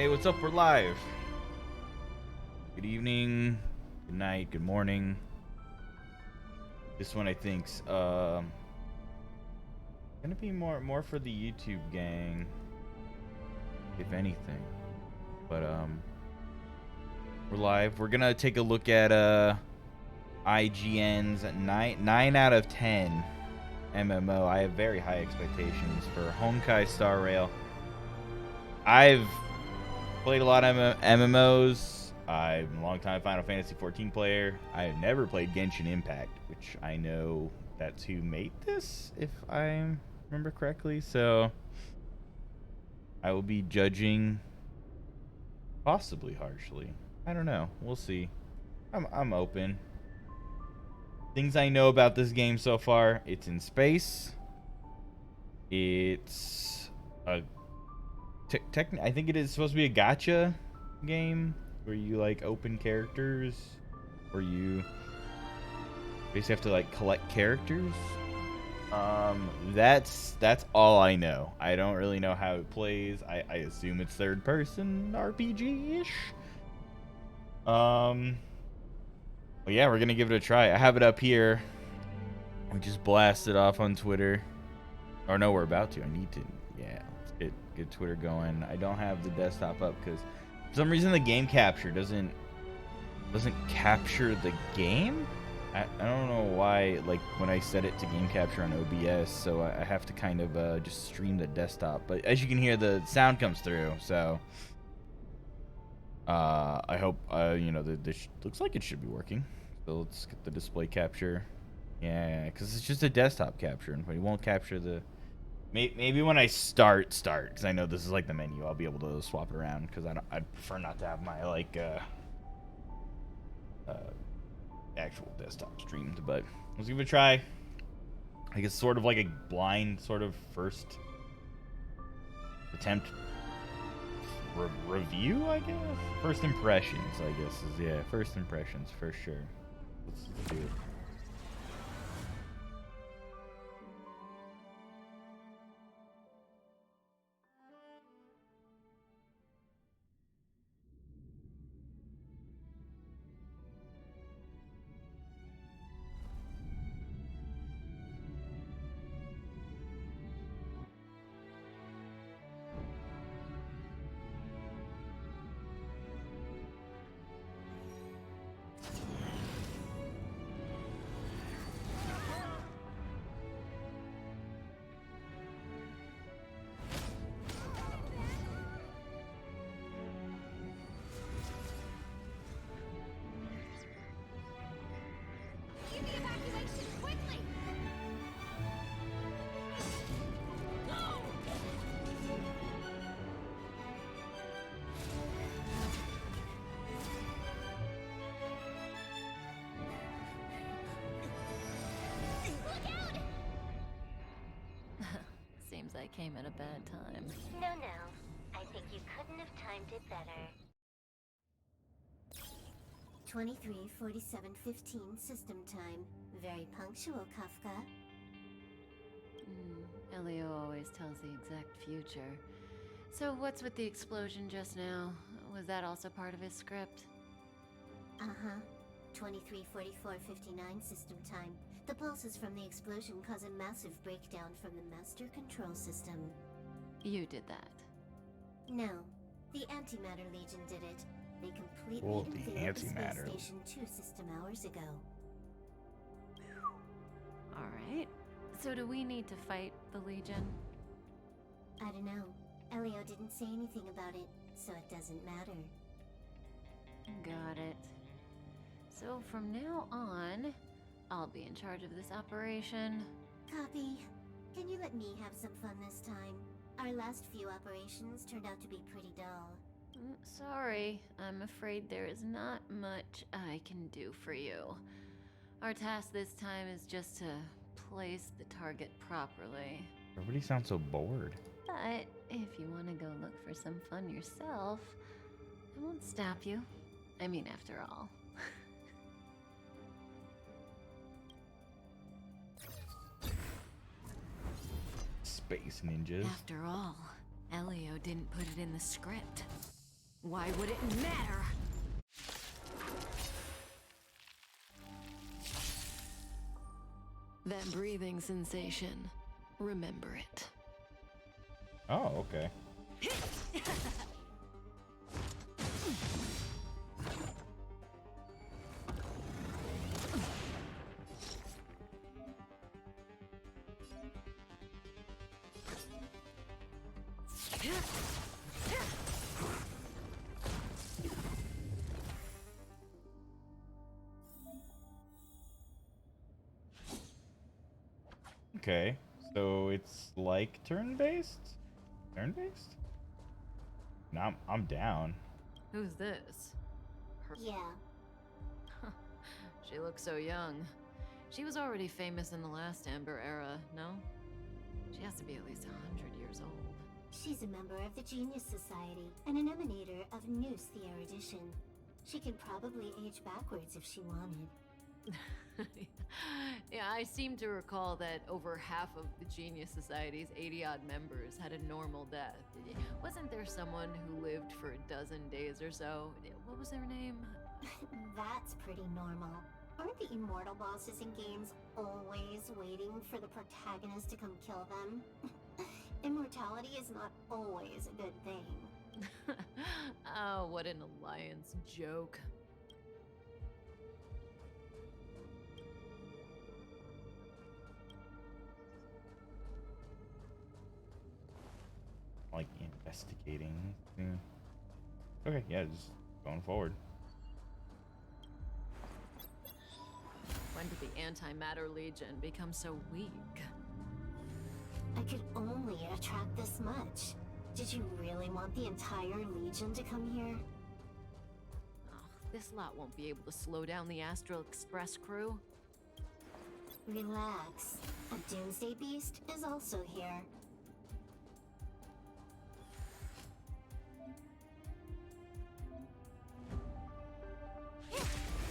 Hey, what's up? We're live. Good evening, good night, good morning. This one I think's gonna be more for the YouTube gang, if anything. But we're live. We're gonna take a look at IGN's 9 out of 10 MMO. I have very high expectations for Honkai Star Rail. I've played a lot of MMOs. I'm a long-time Final Fantasy 14 player. I have never played Genshin Impact, which I know that's who made this, if I remember correctly. So I will be judging possibly harshly. I don't know. We'll see. I'm open. Things I know about this game so far: it's in space. It's a I think it is supposed to be a gacha game where you like open characters, where you basically have to like collect characters. That's all I know. I don't really know how it plays. I assume it's third person RPG-ish. But yeah, we're gonna give it a try. I have it up here. We just blasted off on Twitter. Or no, we're about to. I need to. Yeah, let's get Twitter going. I don't have the desktop up because for some reason the game capture doesn't capture the game. I don't know why. Like when I set it to game capture on OBS, so I have to kind of just stream the desktop. But as you can hear, the sound comes through. So I hope you know this looks like it should be working. So let's get the display capture. Yeah, because it's just a desktop capture, and it won't capture the. Maybe when I start, because I know this is like the menu, I'll be able to swap it around. Because I'd prefer not to have my like actual desktop streamed. But let's give it a try. I guess sort of like a blind sort of first attempt review. I guess first impressions. I guess is first impressions for sure. Let's do it. Seems I came at a bad time. No. I think you couldn't have timed it better. 23:47:15 system time. Very punctual, Kafka. Elio always tells the exact future. So what's with the explosion just now? Was that also part of his script? Uh-huh. 23:44:59 system time. The pulses from the explosion cause a massive breakdown from the master control system. You did that. No. The Antimatter Legion did it. They completely Oh, the invaded the Antimatter. space station 2 system hours ago. Alright. So do we need to fight the Legion? I don't know. Elio didn't say anything about it, so it doesn't matter. Got it. So from now on, I'll be in charge of this operation. Copy. Can you let me have some fun this time? Our last few operations turned out to be pretty dull. Sorry, I'm afraid there is not much I can do for you. Our task this time is just to place the target properly. Everybody sounds so bored. But if you want to go look for some fun yourself, I won't stop you. I mean, after all. Space ninjas. After all, Elio didn't put it in the script. Why would it matter? That breathing sensation. Remember it. Oh, okay. Okay, so it's like turn-based? Turn-based? No, I'm down. Who's this? Yeah. She looks so young. She was already famous in the last Amber era, no? She has to be at least 100 years old. She's a member of the Genius Society and an emanator of Noose the Erudition. She could probably age backwards if she wanted. Yeah, I seem to recall that over half of the Genius Society's 80-odd members had a normal death. Wasn't there someone who lived for a dozen days or so? What was their name? That's pretty normal. Aren't the immortal bosses in games always waiting for the protagonist to come kill them? Immortality is not always a good thing. Oh, what an alliance joke. Like investigating. Okay, yeah, just going forward. When did the Antimatter Legion become so weak? I could only attract this much. Did you really want the entire Legion to come here? Oh, this lot won't be able to slow down the Astral Express crew. Relax. A Doomsday Beast is also here.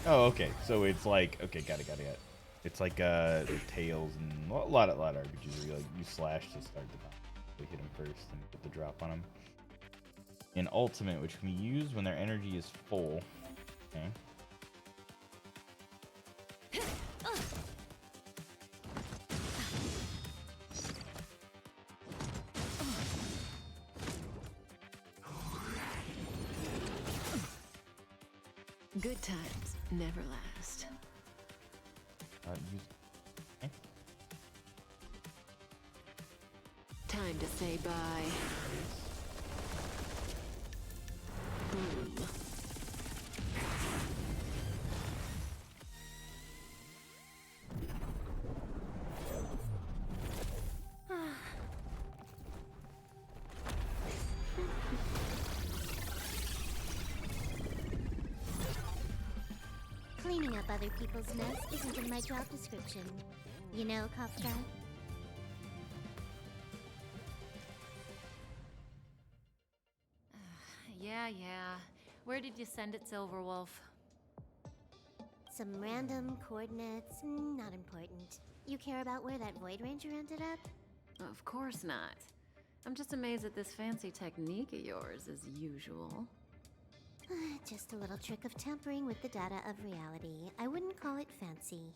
Oh, okay. So it's like, okay, got it. It's like the Tails and a lot of RPGs where you slash to start the battle. We hit them first and put the drop on them. In Ultimate, which can be used when their energy is full. Okay. Good times never last. Okay. Time to say bye. Boom. Cleaning up other people's mess isn't in my job description. You know, Kafka? Yeah. Where did you send it, Silverwolf? Some random coordinates, not important. You care about where that Void Ranger ended up? Of course not. I'm just amazed at this fancy technique of yours, as usual. Just a little trick of tampering with the data of reality. I wouldn't call it fancy.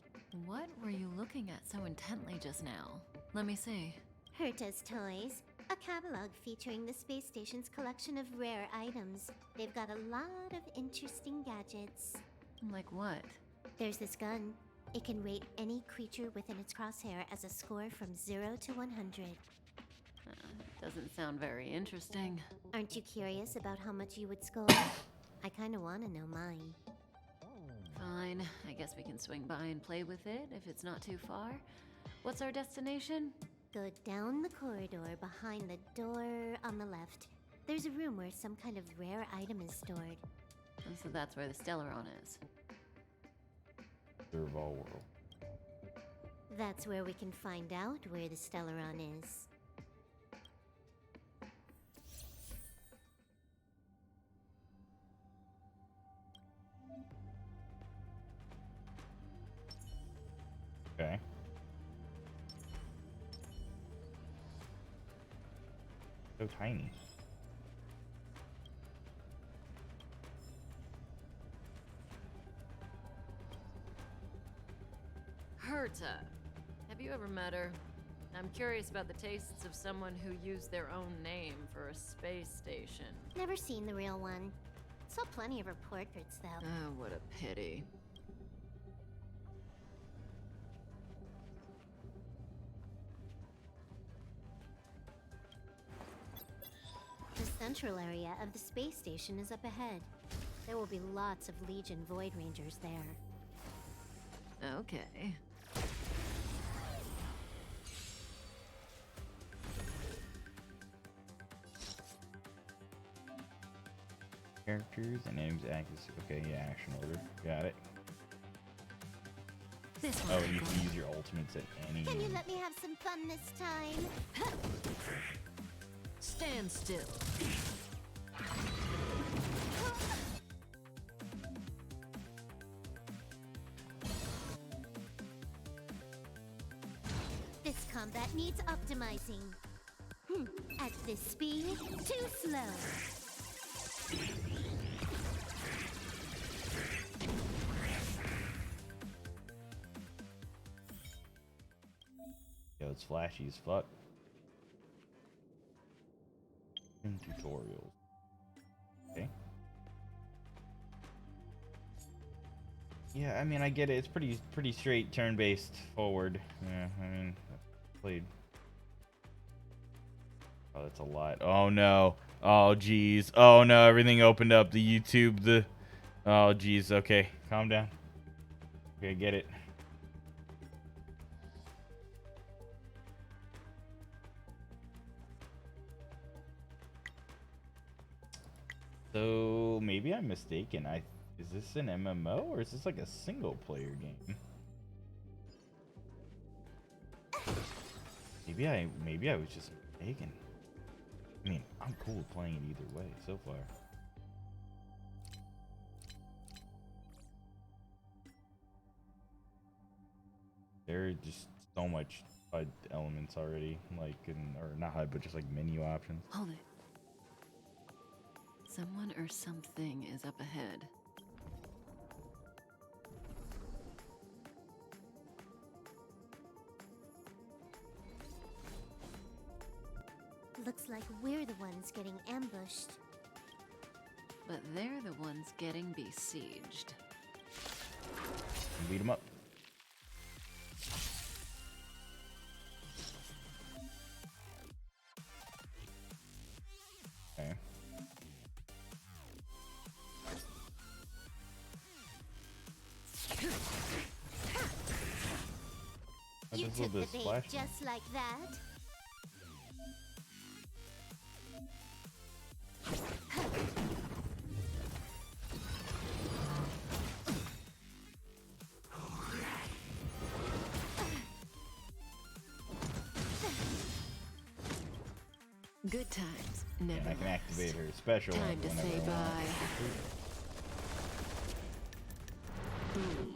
What were you looking at so intently just now? Let me see. Herta's Toys, a catalog featuring the space station's collection of rare items. They've got a lot of interesting gadgets. Like what? There's this gun. It can rate any creature within its crosshair as a score from 0 to 100. Doesn't sound very interesting. Aren't you curious about how much you would score? I kinda wanna know mine. Fine, I guess we can swing by and play with it if it's not too far. What's our destination? Go down the corridor behind the door on the left. There's a room where some kind of rare item is stored. And so that's where the Stellaron is. Serval world. That's where we can find out where the Stellaron is. Okay. So tiny. Herta. Have you ever met her? I'm curious about the tastes of someone who used their own name for a space station. Never seen the real one. Saw plenty of her portraits, though. Oh, what a pity. The central area of the space station is up ahead. There will be lots of Legion Void Rangers there. Okay. Characters and names accuracy. Okay, yeah, action order. Got it. This Oh, one. you can use your ultimates at any. Can you let me have some fun this time? Stand still. This combat needs optimizing. At this speed, too slow. Yo, it's flashy as fuck. In tutorials. Okay. Yeah, I mean, I get it. It's pretty straight turn-based forward. Yeah, I mean, I've played. Oh, that's a lot. Oh no. Oh geez. Oh no. Everything opened up. The YouTube. Oh geez. Okay, calm down. Okay, get it. So maybe I'm mistaken. Is this an MMO or is this like a single player game? Maybe I was just mistaken. I mean, I'm cool with playing it either way so far. There are just so much HUD elements already, like or not HUD, but just like menu options. Hold it. Someone or something is up ahead. Looks like we're the ones getting ambushed. But they're the ones getting besieged. Beat them up. Okay. You took the bait just like that? Good times. And Never I can last. activate her special Time to whenever say I want. bye. Boom.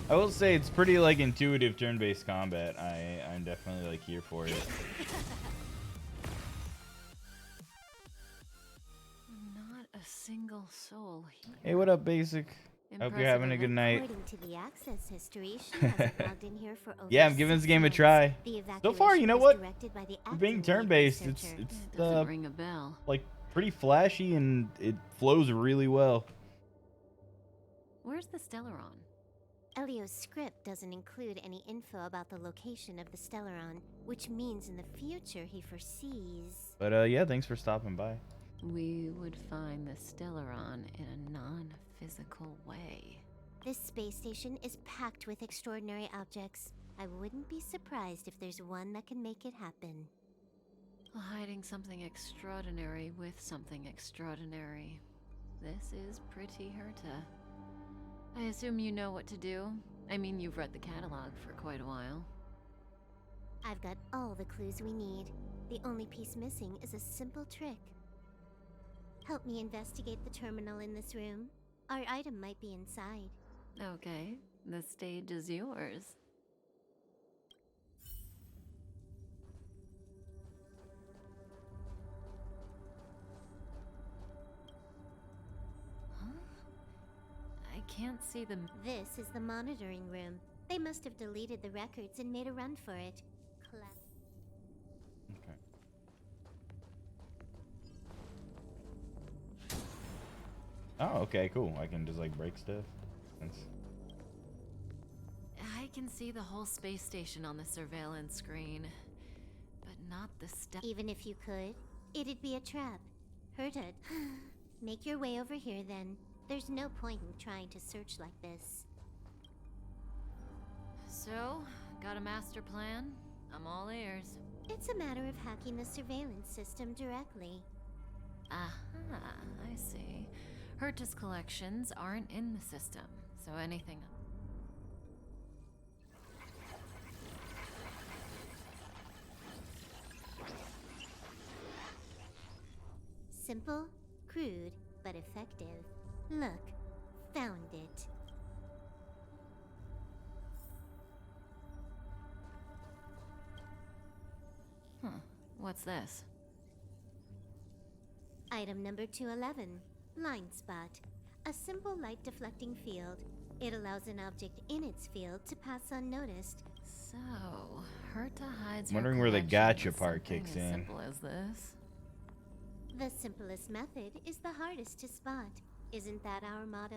I will say it's pretty like intuitive turn-based combat. I'm definitely like here for it. Not a single soul here. Hey, what up, Basic? Hope you're having a good night. According to the access history, she hasn't logged in here for over Yeah, I'm giving this 6 game a months. try. The So far, you know evacuation was what? directed by the For being acting lead turn-based, researcher. it's It doesn't ring a bell. like pretty flashy and it flows really well. Where's the Stellaron? Elio's script doesn't include any info about the location of the Stellaron, which means in the future he foresees. But yeah, thanks for stopping by. We would find the Stellaron in a non-physical way. This space station is packed with extraordinary objects. I wouldn't be surprised if there's one that can make it happen. Hiding something extraordinary with something extraordinary. This is pretty Herta. I assume you know what to do? I mean, you've read the catalog for quite a while. I've got all the clues we need. The only piece missing is a simple trick. Help me investigate the terminal in this room. Our item might be inside. Okay, the stage is yours. Huh? I can't see the... This is the monitoring room. They must have deleted the records and made a run for it. Okay. Oh, okay, cool. I can just like break stuff. That's... I can see the whole space station on the surveillance screen, but not the step. Even if you could, it'd be a trap. Hurt it. Make your way over here then. There's no point in trying to search like this. So, got a master plan? I'm all ears. It's a matter of hacking the surveillance system directly. Aha, I see. Herta's collections aren't in the system, so anything... Simple, crude, but effective. Look, found it. Huh, what's this? Item number 211, Line Spot. A simple light deflecting field. It allows an object in its field to pass unnoticed. So, Herta hides her Wondering where the collection gotcha with part something kicks as in. simple as this. The simplest method is the hardest to spot. Isn't that our motto?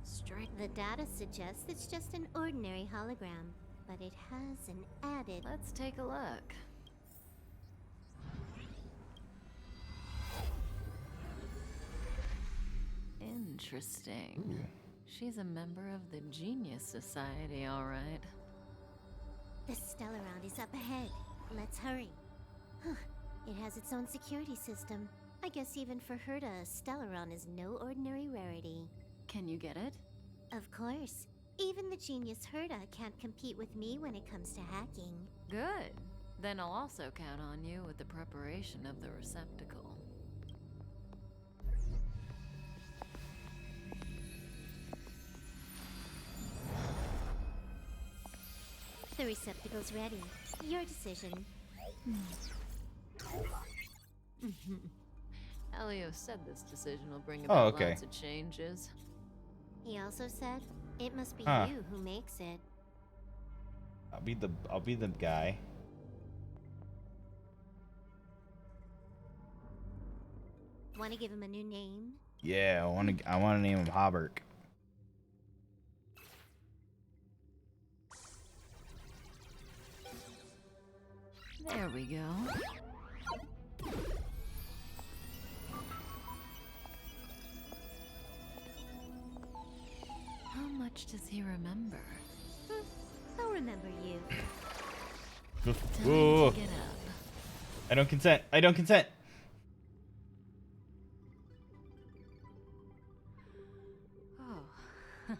Strike. The data suggests it's just an ordinary hologram, but it has an added... Let's take a look. Interesting. Ooh. She's a member of the Genius Society, all right. The Stellaround is up ahead. Let's hurry. Huh. It has its own security system. I guess even for Herta, a Stellaround is no ordinary rarity. Can you get it? Of course. Even the genius Herta can't compete with me when it comes to hacking. Good. Then I'll also count on you with the preparation of the receptacle. The receptacle's ready. Your decision. Elio said this decision will bring about lots of changes. He also said, it must be Huh. you who makes it. I'll be the guy. Want to give him a new name? Yeah, I want to name him Hauberk. There we go. How much does he remember? I'll remember you. Time Whoa. to get up. I don't consent. I don't consent. Oh.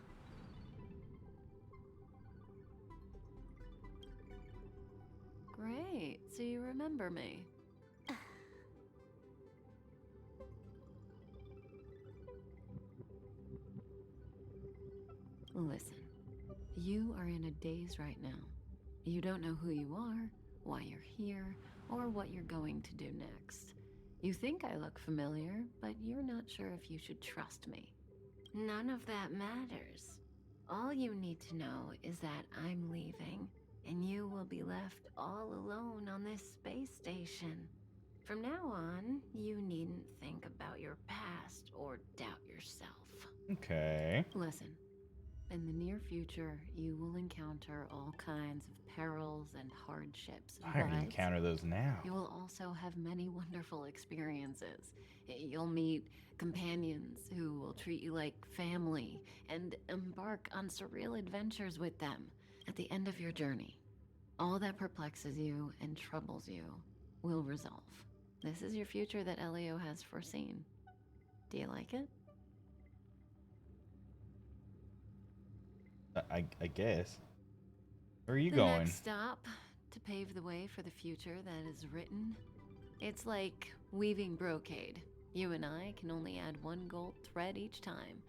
Great. So you remember me. Listen, you are in a daze right now. You don't know who you are, why you're here, or what you're going to do next. You think I look familiar, but you're not sure if you should trust me. None of that matters. All you need to know is that I'm leaving, and you will be left all alone on this space station. From now on, you needn't think about your past or doubt yourself. Okay. Listen, in the near future, you will encounter all kinds of perils and hardships. I already but encounter those now. you will also have many wonderful experiences. You'll meet companions who will treat you like family and embark on surreal adventures with them. At the end of your journey, all that perplexes you and troubles you will resolve. This is your future that Elio has foreseen. Do you like it? I guess. Where are you The going? next stop to pave the way for the future that is written. It's like weaving brocade. You and I can only add one gold thread each time.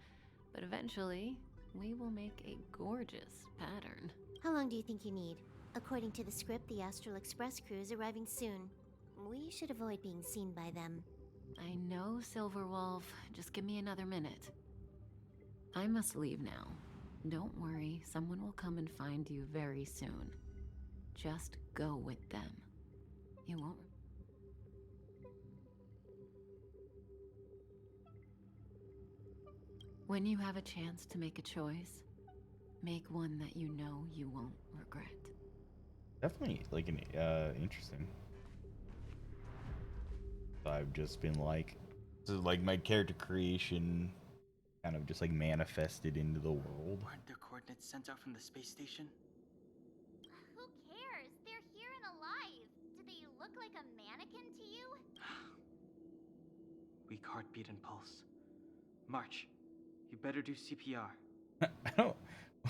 But eventually, we will make a gorgeous pattern. How long do you think you need? According to the script, the Astral Express crew is arriving soon. We should avoid being seen by them. I know, Silverwolf. Just give me another minute. I must leave now. Don't worry, someone will come and find you very soon. Just go with them. You won't... When you have a chance to make a choice, make one that you know you won't regret. Definitely like an interesting. I've just been like, so like my character creation kind of just like manifested into the world. Weren't their coordinates sent out from the space station? Who cares? They're here and alive. Do they look like a mannequin to you? Weak heartbeat and pulse. March, you better do CPR. I don't.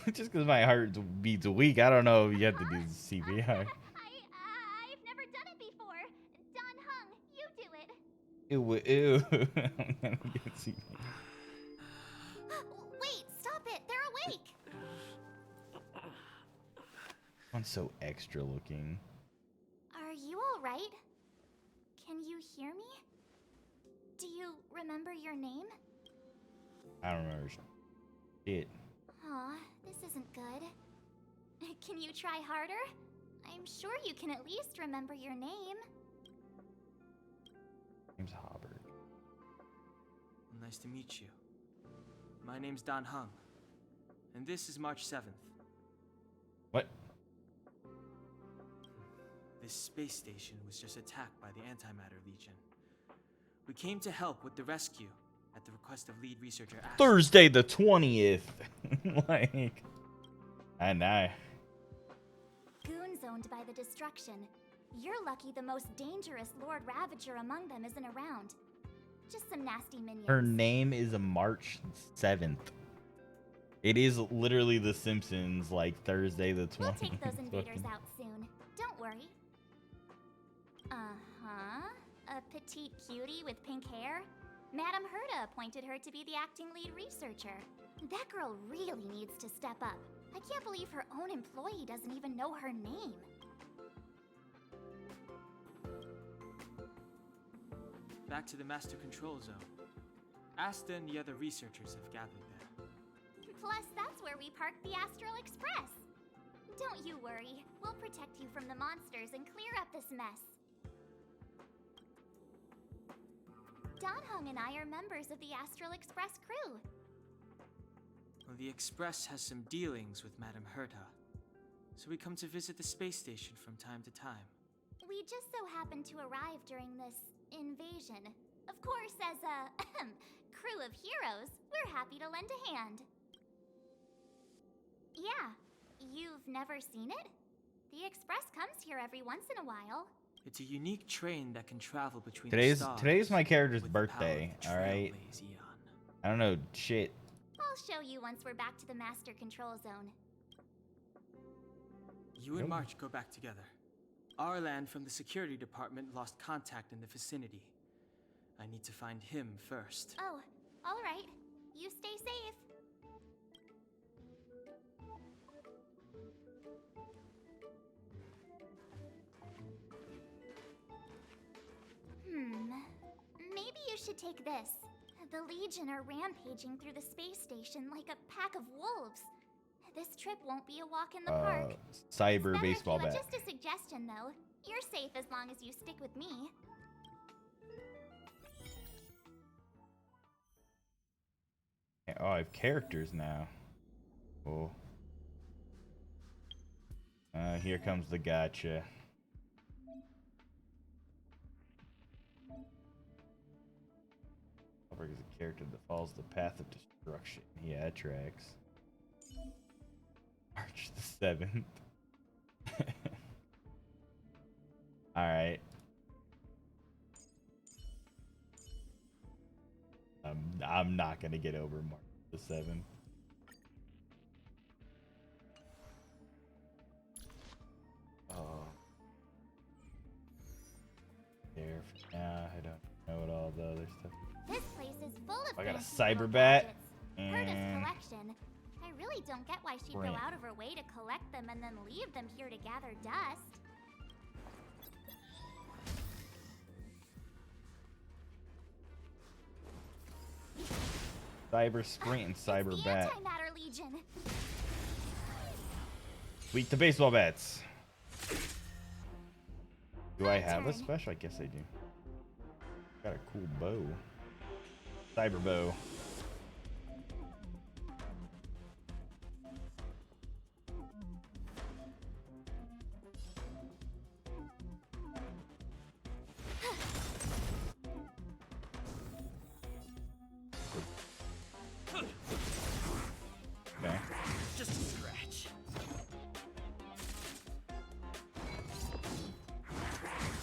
Just because my heart beats weak, I don't know if you have to do CPR. I've never done it before. Don Hung, you do it. Ew. I'm gonna get CPR. Wait, stop it. They're awake. One's so extra looking. Are you all right? Can you hear me? Do you remember your name? I don't remember shit. Aw, this isn't good. Can you try harder? I'm sure you can at least remember your name. Name's Hauberk. Nice to meet you. My name's Don Hung, and this is March 7th. What? This space station was just attacked by the Antimatter Legion. We came to help with the rescue at the request of lead researcher Ashton. Thursday the 20th. Like, I know. Goons owned by the destruction. You're lucky the most dangerous Lord Ravager among them isn't around. Just some nasty minions. Her name is March 7th. It is literally The Simpsons, like Thursday the 20th. We'll take those invaders out soon. Don't worry. Uh-huh. A petite cutie with pink hair? Madame Herta appointed her to be the acting lead researcher. That girl really needs to step up. I can't believe her own employee doesn't even know her name. Back to the Master Control Zone. Asta and the other researchers have gathered there. Plus, that's where we parked the Astral Express. Don't you worry. We'll protect you from the monsters and clear up this mess. Don Hung and I are members of the Astral Express crew. Well, the Express has some dealings with Madame Herta, so we come to visit the space station from time to time. We just so happened to arrive during this invasion. Of course, as a crew of heroes, we're happy to lend a hand. Yeah, you've never seen it? The Express comes here every once in a while. It's a unique train that can travel between Today's the stars today's my character's with the power birthday, of the alright? Trailblaze Eon. I don't know shit. I'll show you once we're back to the Master Control Zone. You and March go back together. Arlan from the security department lost contact in the vicinity. I need to find him first. Oh, all right. You stay safe. Maybe you should take this. The Legion are rampaging through the space station like a pack of wolves. This trip won't be a walk in the park. Cyber Better baseball if you bat. Just a suggestion, though. You're safe as long as you stick with me. Oh, I have characters now. Cool. Here comes the gotcha. Hauberk is a character that follows the path of destruction. Yeah, it tracks. March the 7th. Alright. I'm not gonna get over March the 7th. Oh. There for now. I don't know what all the other stuff is. This place is full of I got a fancy little cyber bat. gadgets. Herta's collection. I really don't get why she'd Brand. go out of her way to collect them and then leave them here to gather dust. Cyber Sprint and Cyber It's the Bat. Antimatter Legion. Tweak the baseball bats. Do I My have a turn. special? I guess I do. Got a cool bow. Cyber bow. Okay. Just a scratch.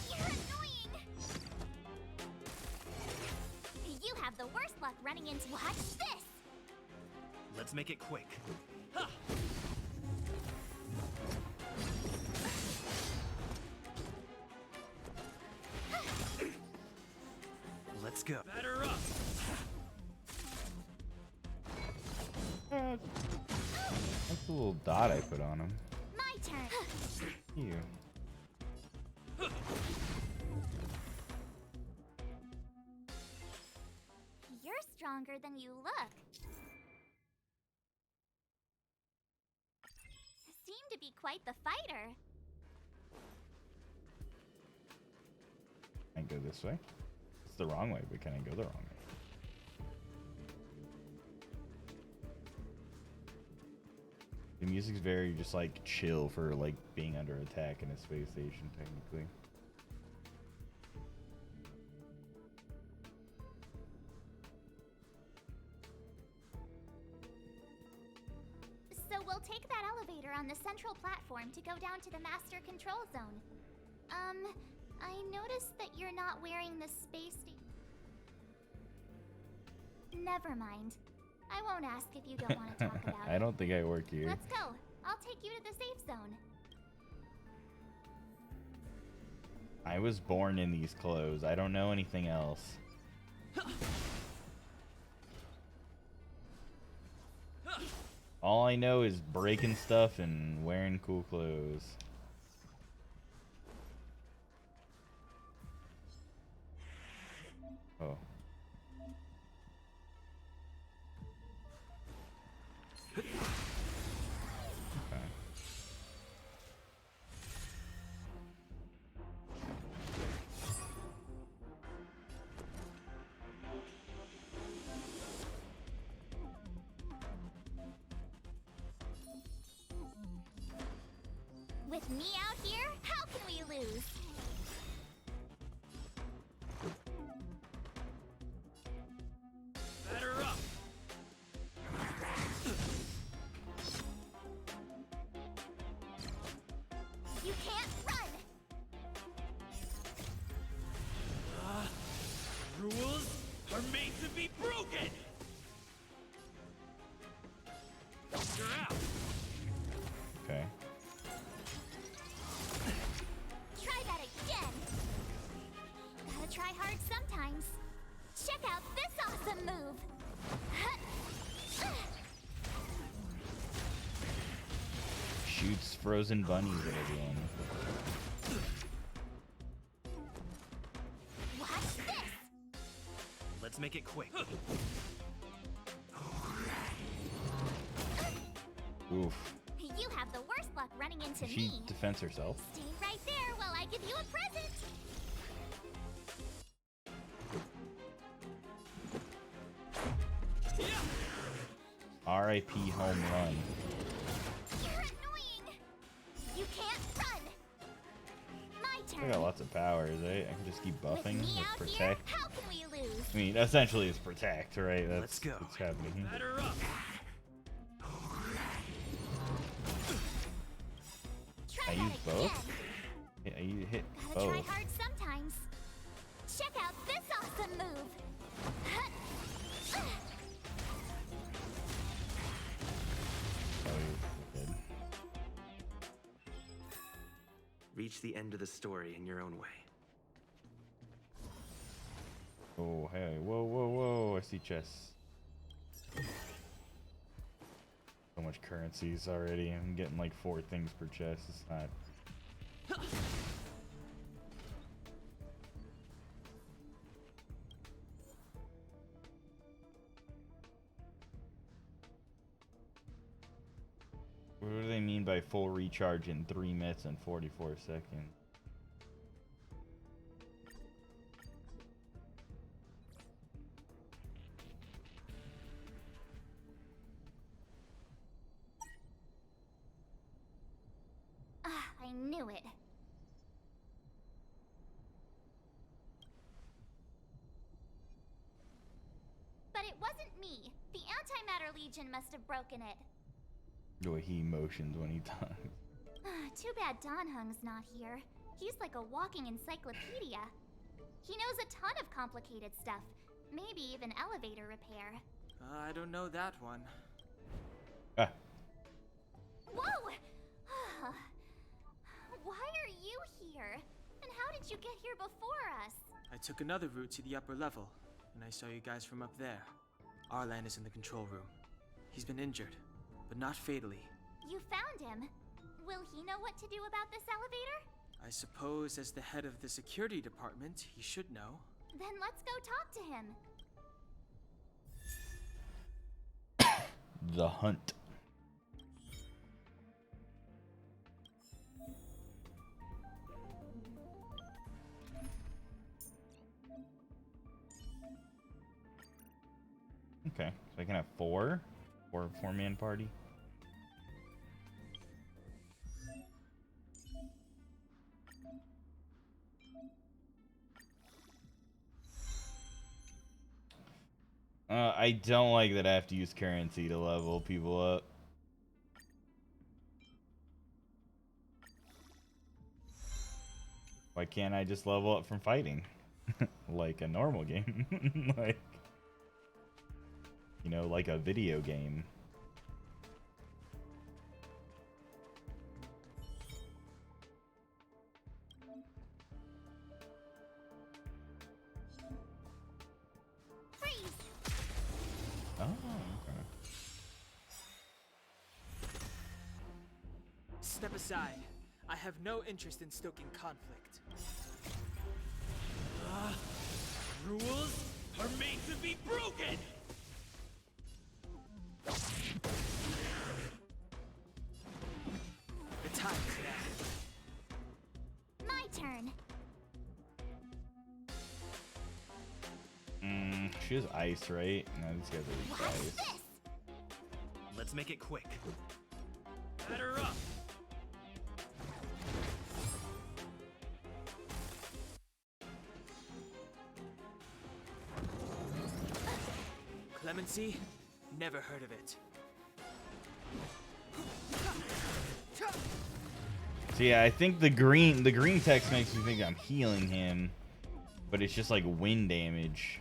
You're annoying. You have the worst luck running into. Watch this. Let's make it quick. Let's go. Batter up. That's a little dot I put on him. My turn. Ew. You're stronger than you look. Seem to be quite the fighter. Can't go this way. It's the wrong way, but can I go the wrong way? The music's very just like chill for like being under attack in a space station, technically. So we'll take that elevator on the central platform to go down to the master control zone. I noticed that you're not wearing the space Never mind. I won't ask if you don't want to talk about it. I don't think I work here. Let's go. I'll take you to the safe zone. I was born in these clothes. I don't know anything else. All I know is breaking stuff and wearing cool clothes. Oh. Okay. With me out here, how can we lose? Batter up. You can't run! Rules are made to be broken. You're out. Okay. Try that again! Gotta try hard sometimes. Check out this awesome move! Shoots frozen bunnies at everyone. Watch this! Let's make it quick. Oof. You have the worst luck running into She me. defends herself. Stay right there while I give you a present! R.I.P. home run. You're annoying! You can't run! My I turn! got lots of powers, right? I can just keep With buffing me with out here, protect. how can we lose? I mean, essentially it's protect, right? That's Let's go. what's happening here. Batter up. Try I that use both? again. Yeah, you hit Gotta try both. hard sometimes. Check out this awesome move. Oh, you're good. Reach the end of the story in your own way. Oh, hey, whoa, whoa, whoa! I see chests. So much currencies already. I'm getting like 4 things per chest. It's not. What do they mean by full recharge in 3 minutes and 44 seconds? I knew it. But it wasn't me. The Antimatter Legion must have broken it. The way he motions when he talks. Too bad Donhung's not here. He's like a walking encyclopedia. He knows a ton of complicated stuff. Maybe even elevator repair. I don't know that one. Ah. Whoa! Why are you here? And how did you get here before us? I took another route to the upper level, and I saw you guys from up there. Arlan is in the control room. He's been injured, but not fatally. You found him. Will he know what to do about this elevator? I suppose as the head of the security department, he should know. Then let's go talk to him. The hunt. Okay, so I can have 4-man party. I don't like that I have to use currency to level people up. Why can't I just level up from fighting? Like a normal game. Like, you know, like a video game. Freeze! Oh, okay. Step aside. I have no interest in stoking conflict. Rules are made to be broken! The time is now. My turn. She has ice, right? No, these guys are weak to What's ice. this? Let's make it quick. Batter up! Clemency? Never heard of it. So yeah, I think the green text makes me think I'm healing him, but it's just like wind damage.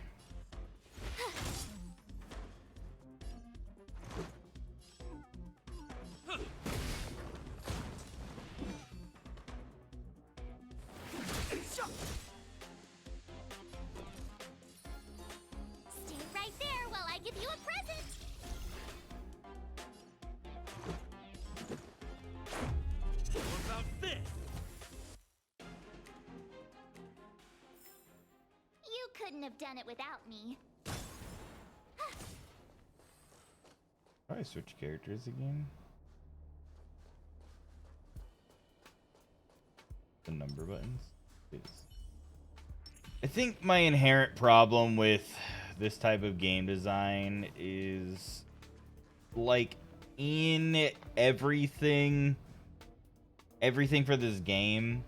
Stay right there while I give you a present. What about this? You couldn't have done it without me. How do I switch characters again? The number buttons. Please. I think my inherent problem with this type of game design is, like, in everything for this game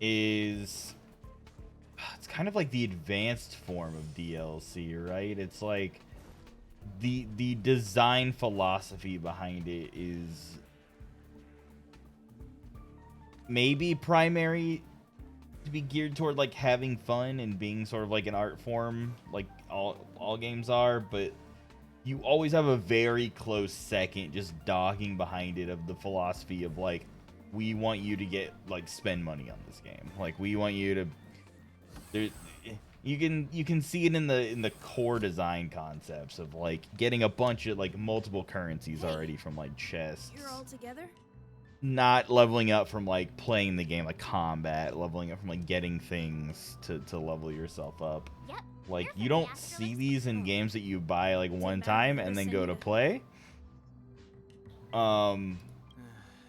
is, it's kind of like the advanced form of DLC, right? It's like the design philosophy behind it is maybe primary to be geared toward like having fun and being sort of like an art form, like all games are, but you always have a very close second just dogging behind it of the philosophy of like, we want you to get like spend money on this game, like we want you to, there, you can see it in the core design concepts of like getting a bunch of like multiple currencies already from like chests. You're all together? Not leveling up from like playing the game, like combat, leveling up from like getting things to level yourself up. Yep. Like You're you from don't the see Astrolix these in School. games that you buy like one matter time who and then sent go you to to- play.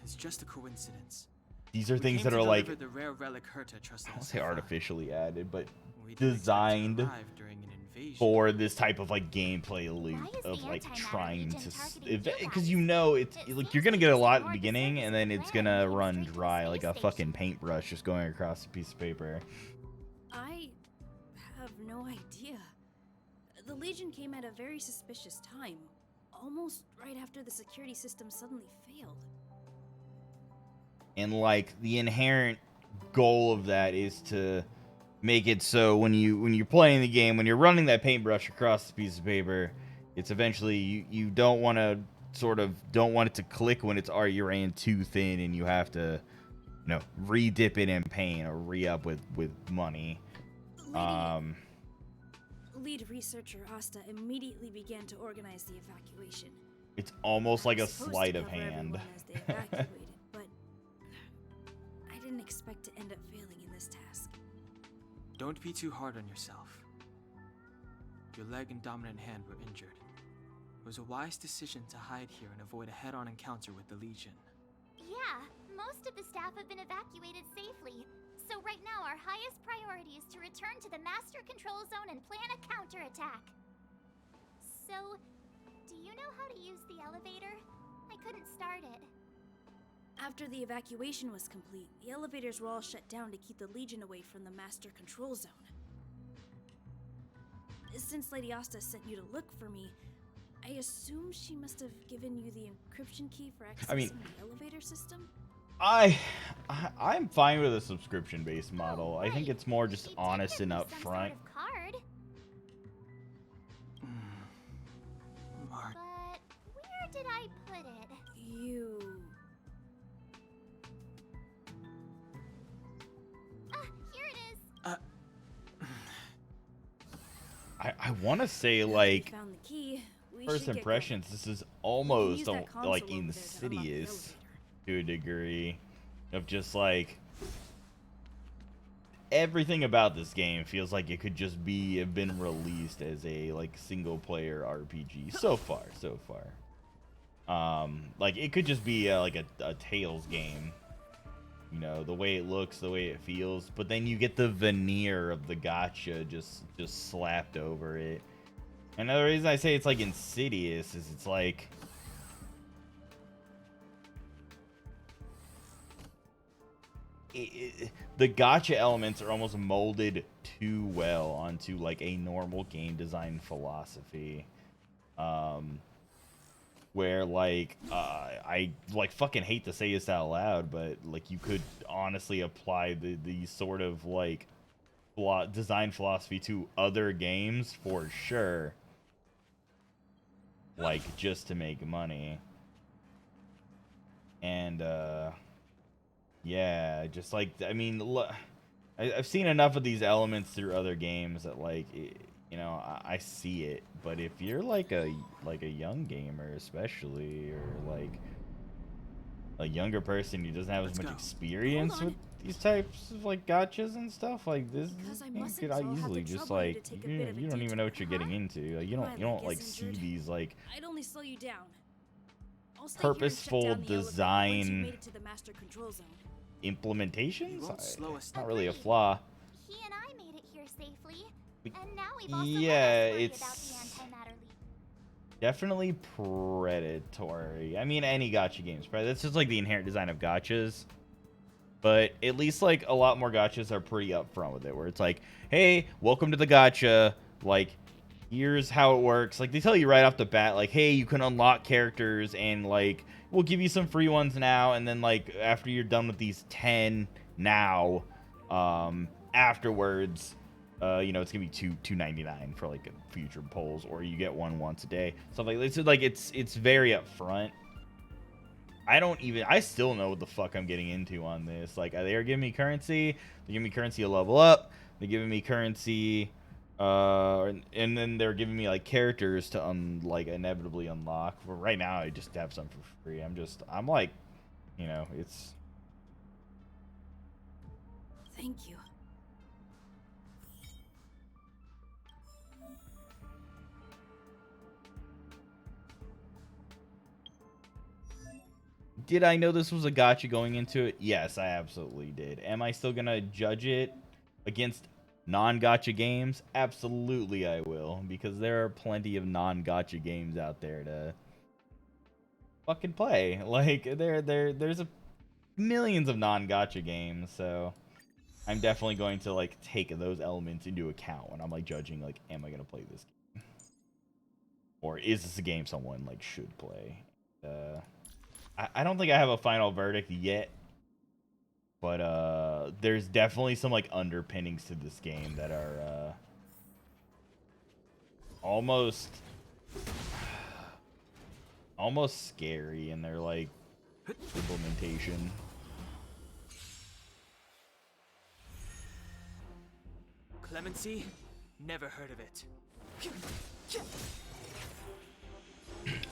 It's just a coincidence. These are We things came that to are like, deliver the rare relic Herta trusted I won't us say to find. artificially added, but We didn't expect to designed arrive during an invasion. for this type of like gameplay loop is of the like antimatter trying legion to, targeting you because guys? you know it's It like seems you're gonna they get a just lot at the ignored the beginning, surface and of then the it's planet gonna and run straight to the dry like a space fucking station. paintbrush just going across a piece of paper. I have no idea. The Legion came at a very suspicious time, almost right after the security system suddenly failed. And like the inherent goal of that is to make it so when you're playing the game, when you're running that paintbrush across the piece of paper, it's eventually you don't want to don't want it to click when it's already ran too thin and you have to re-dip it in paint or re-up with money. Lead researcher Asta immediately began to organize the evacuation. It's almost like I a was supposed to sleight of cover hand. everyone as they evacuated, but I didn't expect to end up failing in this task. Don't be too hard on yourself. Your leg and dominant hand were injured. It was a wise decision to hide here and avoid a head-on encounter with the Legion. Yeah, most of the staff have been evacuated safely. So right now our highest priority is to return to the master control zone and plan a counterattack. So, do you know how to use the elevator? I couldn't start it. After the evacuation was complete, the elevators were all shut down to keep the Legion away from the master control zone. Since Lady Asta sent you to look for me, I assume she must have given you the encryption key for accessing the elevator system? I'm fine with a subscription-based model. I think right. it's more just She did honest give and me some upfront. Sort of card, Mark, but where did I put it? You... Here it is. I want to say Now that like we found the key, we first should get impressions, going. this is You can almost use that console like over there to unlock the insidious elevator. to a degree of just like everything about this game feels like it could just have been released as a like single player RPG so far. Like it could just be like a Tales game, the way it looks, the way it feels, but then you get the veneer of the gacha just slapped over it. And the reason I say it's like insidious is it's like the gacha elements are almost molded too well onto like a normal game design philosophy, where like I like fucking hate to say this out loud, but like you could honestly apply the sort of like design philosophy to other games for sure, like just to make money. And yeah, just like, I mean, I've seen enough of these elements through other games that like I see it. But if you're like a young gamer especially, or like a younger person who doesn't have as Let's much go. experience Hold on. with these types of like gachas and stuff like this, Because I you mustn't, could so I'll have easily to just trouble you like to take a bit of a you don't even know what you're detour. getting into. Like, you My don't leg like is see injured. these like I'd only slow you down. I'll stay here and shut purposeful down the elevator once you design made it to the master control zone. implementations. You won't slow us It's not really a Agreed. flaw. He and I made it here safely, Be- and now we've also yeah, let us worry it's- about the antimatter leak. Definitely predatory. I mean, any gacha games, right? That's just like the inherent design of gachas. But at least like a lot more gachas are pretty upfront with it, where it's like, hey, welcome to the gacha. Like, here's how it works. Like, they tell you right off the bat, like, hey, you can unlock characters and like we'll give you some free ones now, and then like after you're done with these 10 now, afterwards, it's gonna be $2.99 for like future polls, or you get one once a day, stuff like this. So like it's very upfront. I still know what the fuck I'm getting into on this. Like, they are giving me currency. They're giving me currency to level up. They're giving me currency And then they're giving me like characters to like inevitably unlock. But right now I just have some for free. I'm like, you know, it's. Thank you. Did I know this was a gacha going into it? Yes, I absolutely did. Am I still gonna judge it against non-gacha games? Absolutely I will, because there are plenty of non-gacha games out there to fucking play. Like there's millions of non-gacha games, so I'm definitely going to like take those elements into account when I'm like judging like, am I gonna play this game? Or is this a game someone like should play? I don't think I have a final verdict yet, but there's definitely some like underpinnings to this game that are almost scary in their like implementation. Clemency? Never heard of it.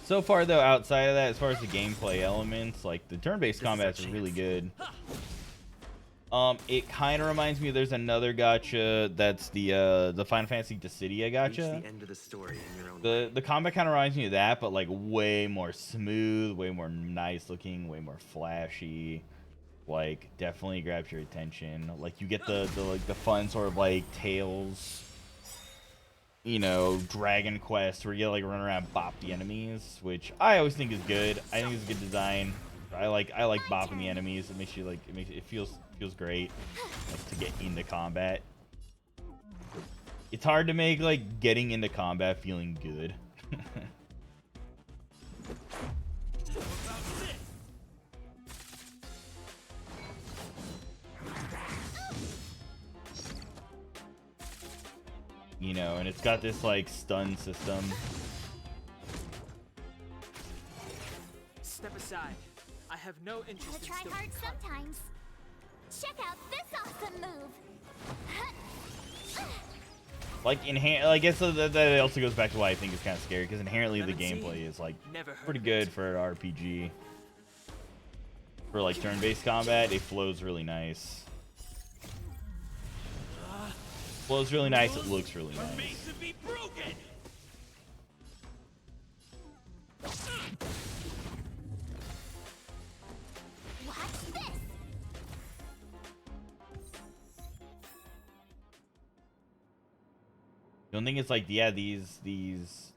So far, though, outside of that, as far as the gameplay elements, like the turn-based combats are really good. It kind of reminds me there's another gacha that's the Final Fantasy Dissidia gacha. The end of the story in your own The combat kind of reminds me of that, but like way more smooth, way more nice looking, way more flashy. Like definitely grabs your attention. Like you get the fun sort of like Tales, you know, Dragon Quest where you like run around and bop the enemies, which I always think is good. I think it's a good design. I like bopping the enemies. It makes you like it feels great like, to get into combat. It's hard to make like getting into combat feeling good. You know, and it's got this like stun system. Step aside. I have no interest Gotta in try stealing hard content. sometimes. Check out this awesome move. Like I guess that also goes back to why I think it's kind of scary, because inherently the Clemency? gameplay is like Never heard pretty of good it. for an RPG. For like turn-based combat, it flows really nice. Flows really nice. It looks really Are made nice. to be broken. Watch this. Don't think it's like, yeah, these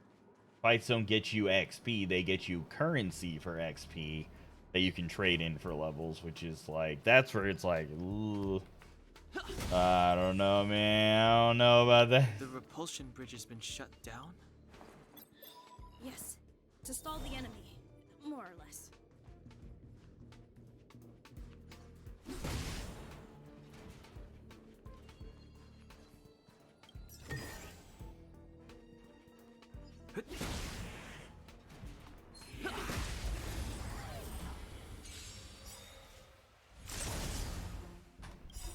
fights don't get you XP, they get you currency for XP that you can trade in for levels, which is like, that's where it's like, ooh, I don't know, man. I don't know about that. The repulsion bridge has been shut down? Yes, to stall the enemy, more or less.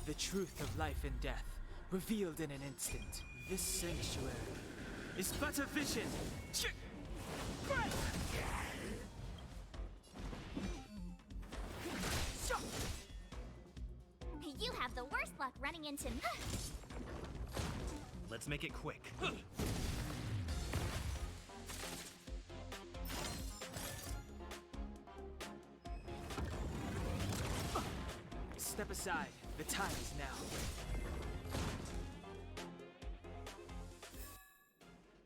The truth of life and death, revealed in an instant. This sanctuary is but a vision. You have the worst luck running into. Let's make it quick. Step aside. The time is now.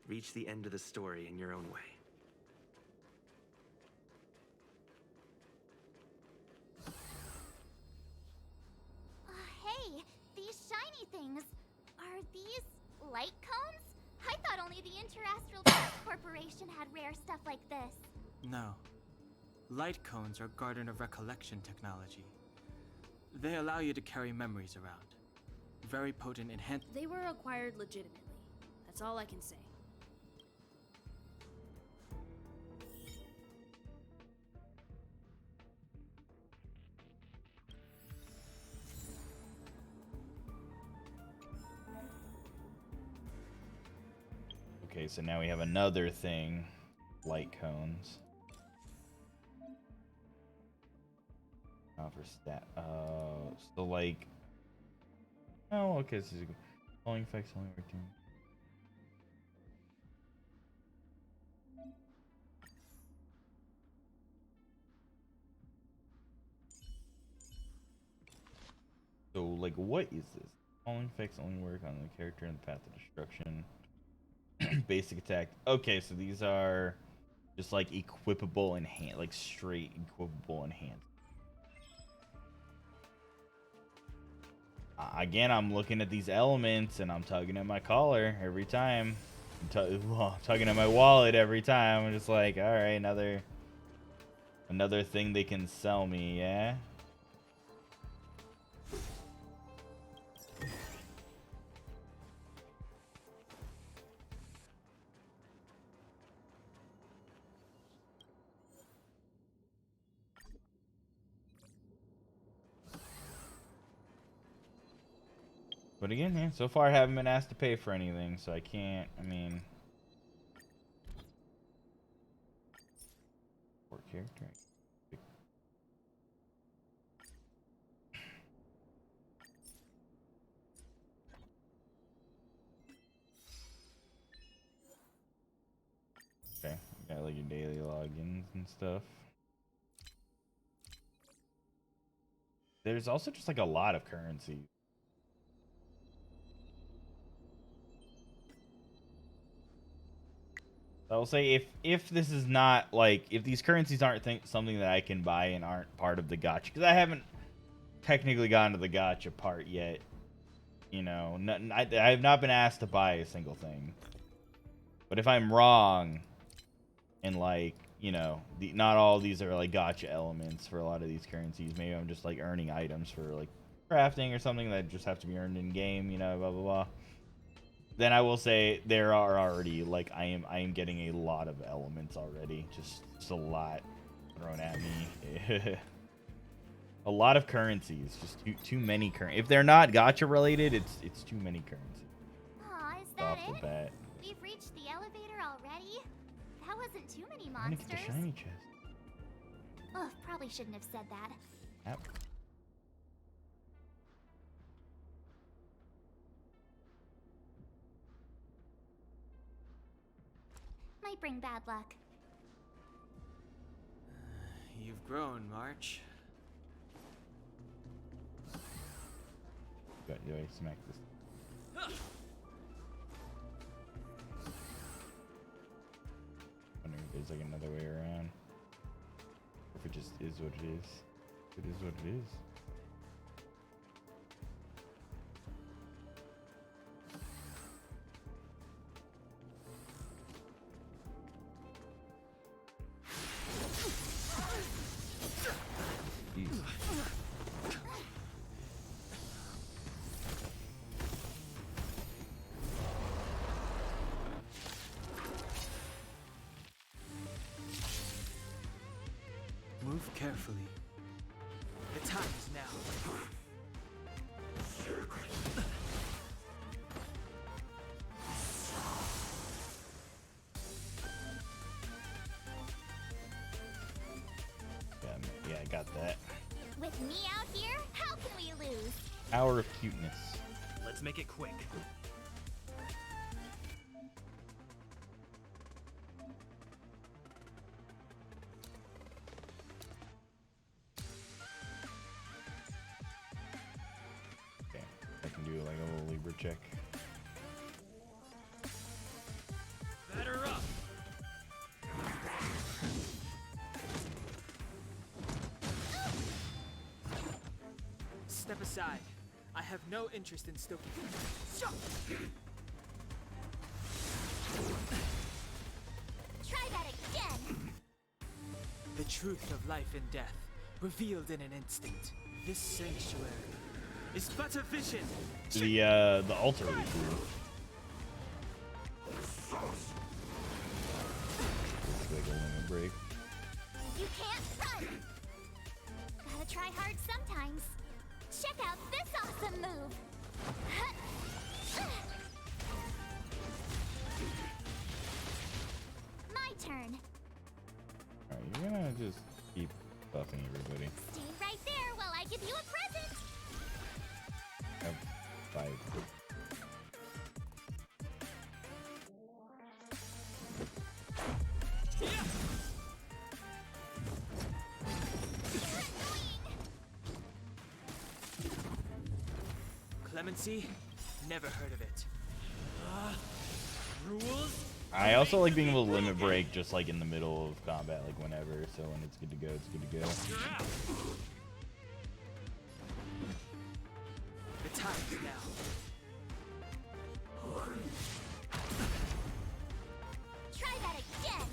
Reach the end of the story in your own way. Hey, these shiny things. Are these light cones? I thought only the Interastral Corporation had rare stuff like this. No. Light cones are Garden of Recollection technology. They allow you to carry memories around. Very potent enhance. They were acquired legitimately. That's all I can say. so now we have another thing. Light cones. For stat. So like. Oh, okay. This is falling effects only working. So like, what is this? Falling effects only work on the character in the path of destruction. Basic attack. Okay, so these are just like equipable enhance, like straight equipable enhance. Again, I'm looking at these elements and I'm tugging at my collar every time. Tugging at my wallet every time. I'm just like, all right, another thing they can sell me, yeah. But again, man, so far I haven't been asked to pay for anything, so I can't, I mean... Poor character. Okay, you got like your daily logins and stuff. There's also just like a lot of currency. I will say if this is not like if these currencies aren't something that I can buy and aren't part of the gacha, because I haven't technically gotten to the gacha part yet. You know, I have not been asked to buy a single thing. But if I'm wrong, and like you know, not all of these are like gacha elements for a lot of these currencies. Maybe I'm just like earning items for like crafting or something that just have to be earned in game. You know, blah blah blah. Then I will say there are already like I am getting a lot of elements already, just a lot thrown at me. A lot of currencies, just too many currencies. If they're not gacha related, it's too many currencies. Aw, is that Off the it? bat. We've reached the elevator already? That wasn't too many I'm gonna get the monsters. shiny chest. Ugh, probably shouldn't have said that. Yep. Might bring bad luck. You've grown, March. Do I smack this? Wondering if there's like another way around. Or if it just is what it is. It is what it is. Jeez. Move carefully. The time is now. Yeah, I got that. With me out here, how can we lose? Hour of cuteness. Let's make it quick. Okay, I can do like a little Libra check. Batter up. Step aside. I have no interest in stoking. Try that again! The truth of life and death, revealed in an instant. This sanctuary is but a vision. The altar would be cool. Just like a limit break. You can't run! Gotta try hard sometimes. Check out this awesome move! turn. Alright, you're gonna just keep buffing everybody. Stay right there while I give you a present. Have 5. Clemency? Never heard of it. Rules? I also like being able to limit break just like in the middle of combat, like whenever. So when it's good to go, it's good to go. You're out. The time is now. Try that again.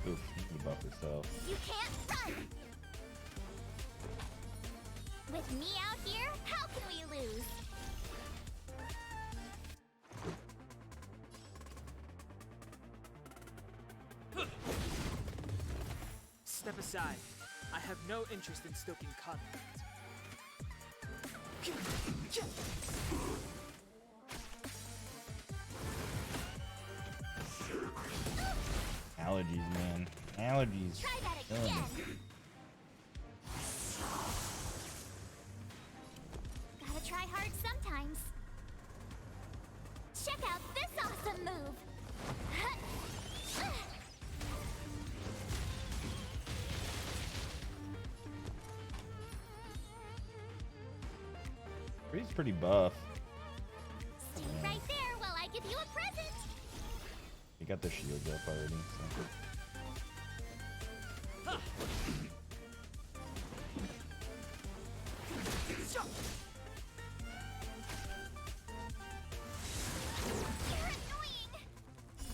Oof, he buffed himself. You can't run. With me out here, how can we lose? Step aside. I have no interest in stoking conflict. Allergies, man. Allergies. Try that Killing me. again. Gotta try hard sometimes. Check out this awesome move. He's pretty buff. Stay right there while I give you a present. He got the shields up already. So. You're annoying.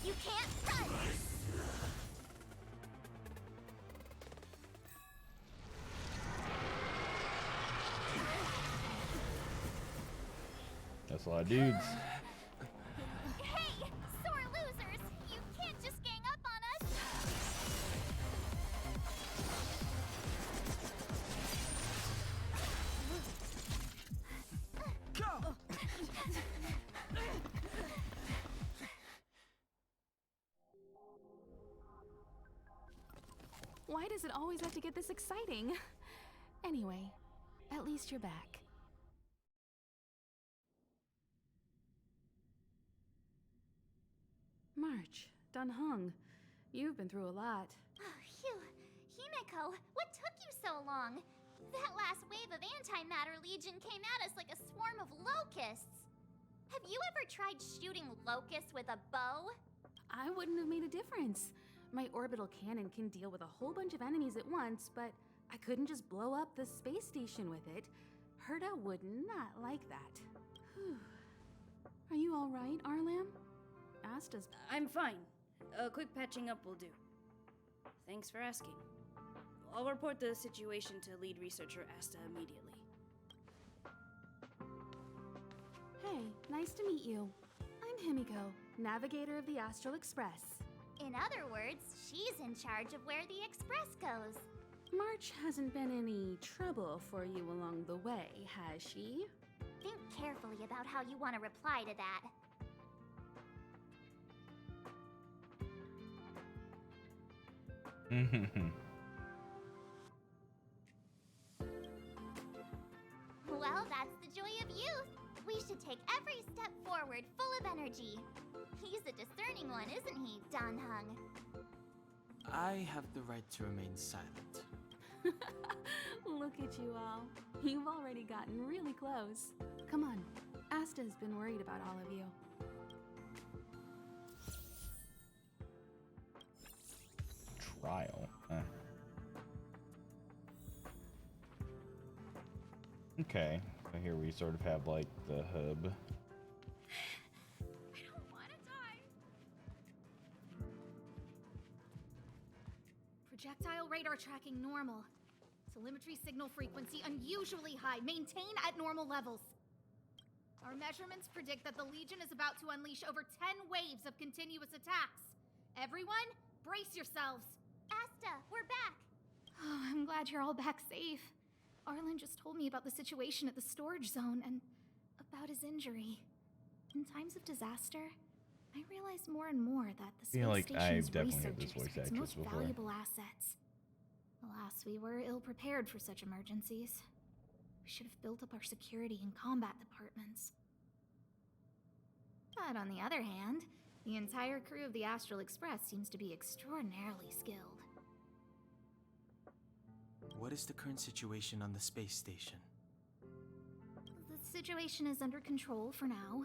You can't run. That's a lot of dudes. Hey, sore losers! You can't just gang up on us! Go! Why does it always have to get this exciting? Anyway, at least you're back. March, Dunhung, you've been through a lot. Oh, phew. Himeko, what took you so long? That last wave of antimatter legion came at us like a swarm of locusts. Have you ever tried shooting locusts with a bow? I wouldn't have made a difference. My orbital cannon can deal with a whole bunch of enemies at once, but I couldn't just blow up the space station with it. Herta would not like that. Whew. Are you all right, Arlam? Asta's... I'm fine. A quick patching up will do. Thanks for asking. I'll report the situation to lead researcher Asta immediately. Hey, nice to meet you. I'm Himiko, navigator of the Astral Express. In other words, she's in charge of where the express goes. March hasn't been any trouble for you along the way, has she? Think carefully about how you want to reply to that. Well, that's the joy of youth. We should take every step forward full of energy. He's a discerning one, isn't he, Danhung? I have the right to remain silent. Look at you all. You've already gotten really close. Come on, Asta's been worried about all of you. Trial. Okay, so here we sort of have like the hub. I don't want to die. Projectile radar tracking normal. Telemetry signal frequency unusually high. Maintain at normal levels. Our measurements predict that the Legion is about to unleash over 10 waves of continuous attacks. Everyone, brace yourselves. Asta, we're back. Oh, I'm glad you're all back safe. Arlen just told me about the situation at the storage zone and about his injury. In times of disaster, I realize more and more that the feel space like I've station's definitely heard this researchers voice are its actress most before. valuable assets. Alas, we were ill-prepared for such emergencies. We should have built up our security and combat departments. But on the other hand, the entire crew of the Astral Express seems to be extraordinarily skilled. What is the current situation on the space station? The situation is under control for now.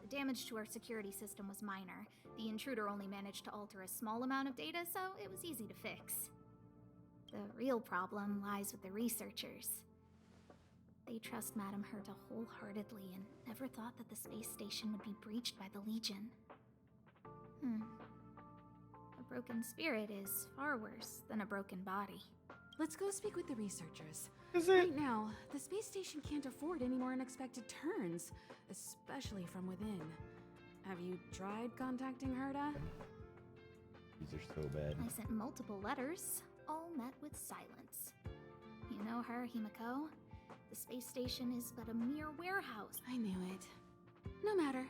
The damage to our security system was minor. The intruder only managed to alter a small amount of data, so it was easy to fix. The real problem lies with the researchers. They trust Madame Herta wholeheartedly and never thought that the space station would be breached by the Legion. A broken spirit is far worse than a broken body. Let's go speak with the researchers. Is it? Right now, the space station can't afford any more unexpected turns, especially from within. Have you tried contacting Herta? These are so bad. I sent multiple letters, all met with silence. You know her, Himiko? The space station is but a mere warehouse. I knew it. No matter.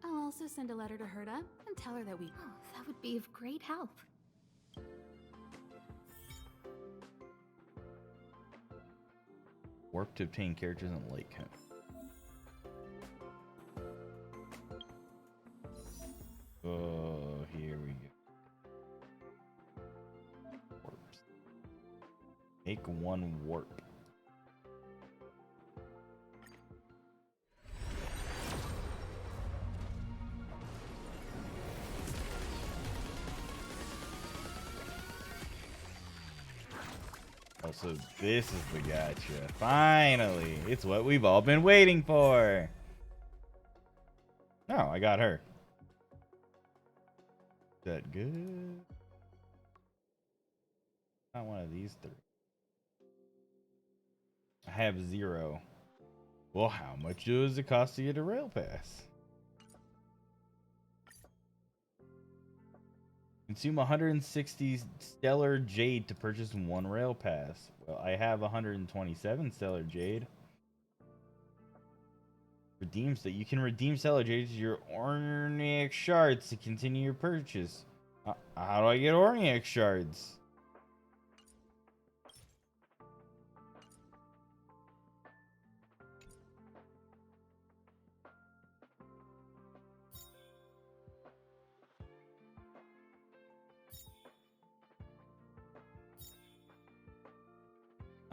I'll also send a letter to Herta and tell her that we... Oh, that would be of great help. Warp to obtain characters in Lake Hunt. Oh, here we go. Warps. Make one warp. Oh, so this is the gotcha. Finally! It's what we've all been waiting for! Oh, I got her. Is that good? Not one of these three. I have 0. Well, how much does it cost to get a rail pass? Consume 160 stellar jade to purchase 1 rail pass. Well, I have 127 stellar jade. Redeems that you can redeem stellar jade to your Orniac shards to continue your purchase. How do I get Orniac shards?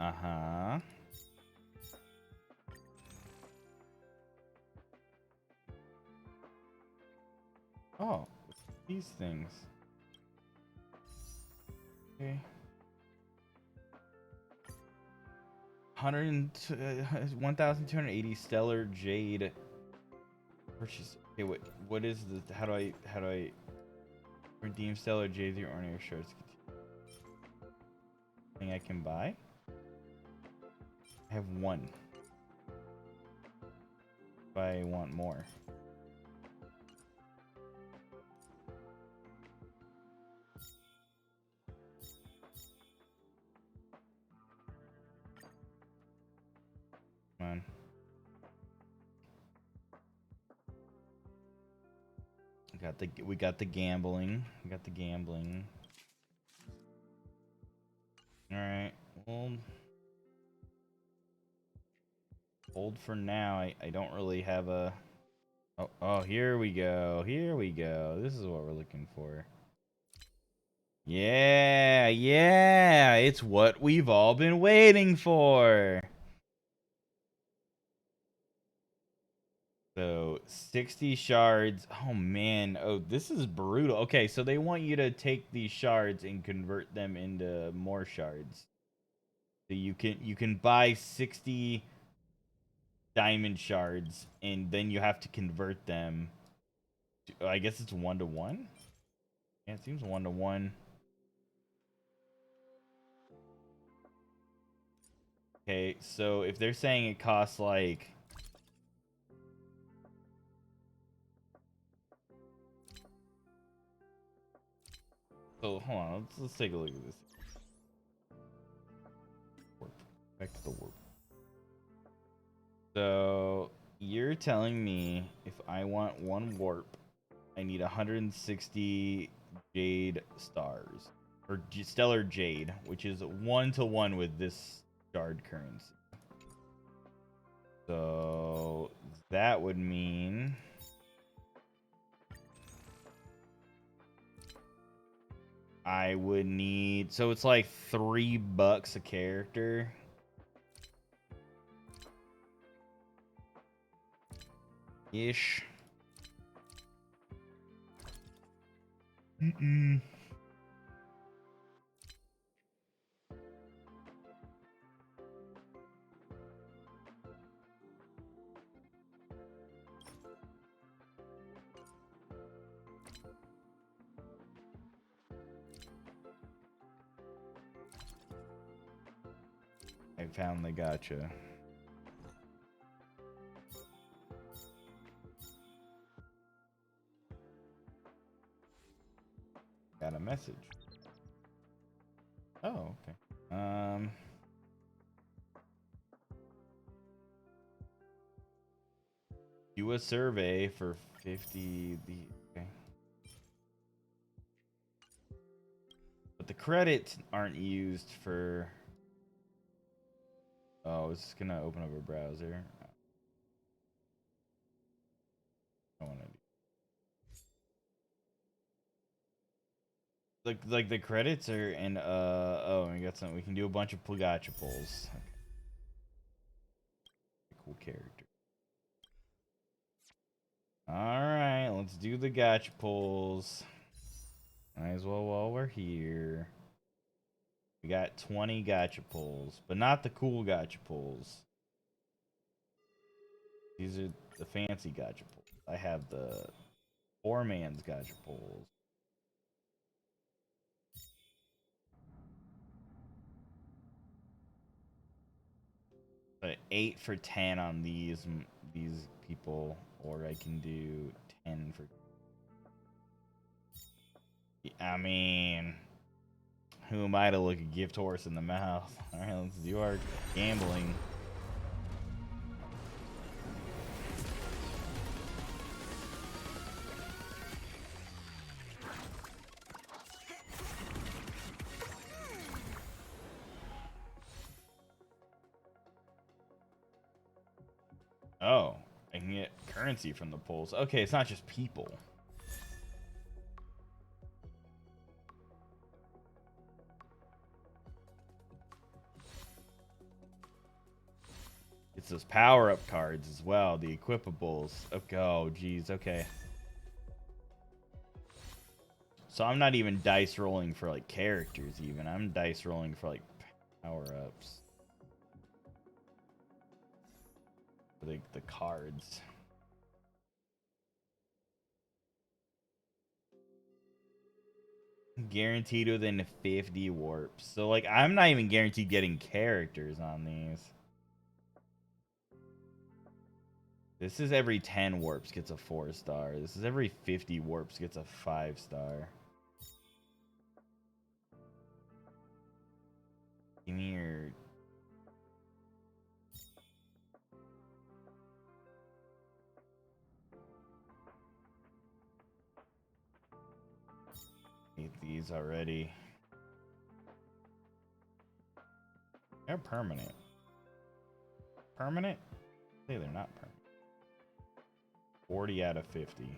Uh-huh. Oh, these things. Okay. 1,280 stellar jade purchase. Okay, what is the how do I redeem stellar jade through Orniac shards? Thing I can buy? I have 1. If I want more. Come on. We got the gambling. We got the gambling. All right. Well, hold for now. I don't really have a. Oh, here we go. Here we go. This is what we're looking for. Yeah, yeah. It's what we've all been waiting for. So 60 shards. Oh man. Oh, this is brutal. Okay, so they want you to take these shards and convert them into more shards. So you can buy 60 diamond shards and then you have to convert them to, I guess it's 1-to-1. Yeah, it seems 1-to-1. Okay, so if they're saying it costs like so hold on, let's take a look at this. Warp. Back to the warp. So you're telling me if I want 1 warp. I need 160 jade stars. Or stellar jade, which is 1-to-1 with this shard currency. So that would mean I would need, so it's like $3 a character. Ish. I found the gotcha. Got a message. Oh, okay. Do a survey for 50. Okay. But the credits aren't used for. Oh, it's just gonna open up a browser. I want to do. Like the credits are in. Oh, we got some. We can do a bunch of gacha pulls. Okay. Cool character. All right, let's do the gacha pulls. Might as well while we're here. We got 20 gacha pulls, but not the cool gacha pulls. These are the fancy gacha pulls. I have the poor man's gacha pulls. But 8 for 10 on these people, or I can do 10 for. I mean, who am I to look a gift horse in the mouth? All right, let's do our gambling. Oh, I can get currency from the pulls. Okay, it's not just people. It's those power-up cards as well, the equipables. Okay, oh, geez, okay. So I'm not even dice rolling for, like, characters, even. I'm dice rolling for, like, power-ups. The cards. Guaranteed within 50 warps. So, like, I'm not even guaranteed getting characters on these. This is every 10 warps gets a 4-star. This is every 50 warps gets a 5-star. Give me your... Hate these already. They're permanent. Permanent? Say they're not permanent. 40 out of 50.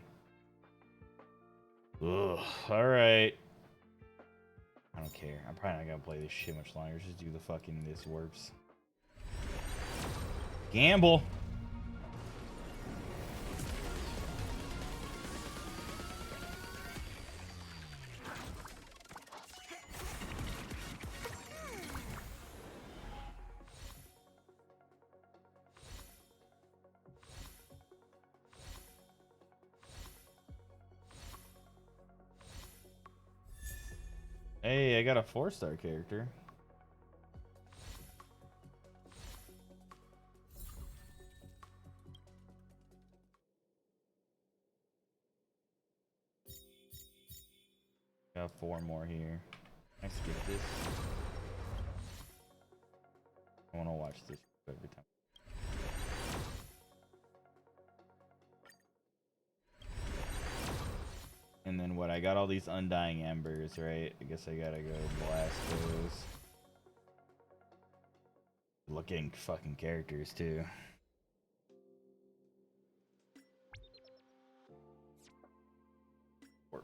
Ugh, alright. I don't care. I'm probably not gonna play this shit much longer. Just do the fucking this warps. Gamble! Hey, I got a 4-star character. Got 4 more here. I skip this. I want to watch this every time. And what, I got all these Undying Embers, right? I guess I gotta go blast those. Looking fucking characters, too. Or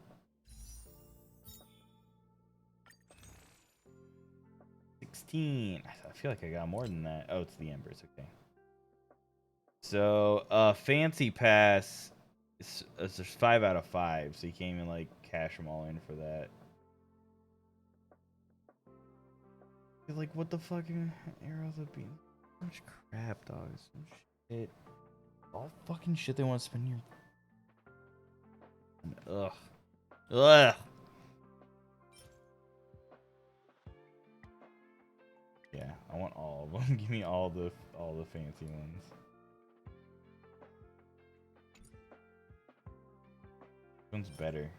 16. I feel like I got more than that. Oh, it's the Embers, okay. So, Fancy Pass, it's just 5 out of 5, so you can't even, like, cash them all in for that. You're like, what the fucking arrows of being so much crap, dog. Some shit. All fucking shit they want to spend your. Ugh. Ugh. Yeah, I want all of them. Give me all the fancy ones. Which one's better?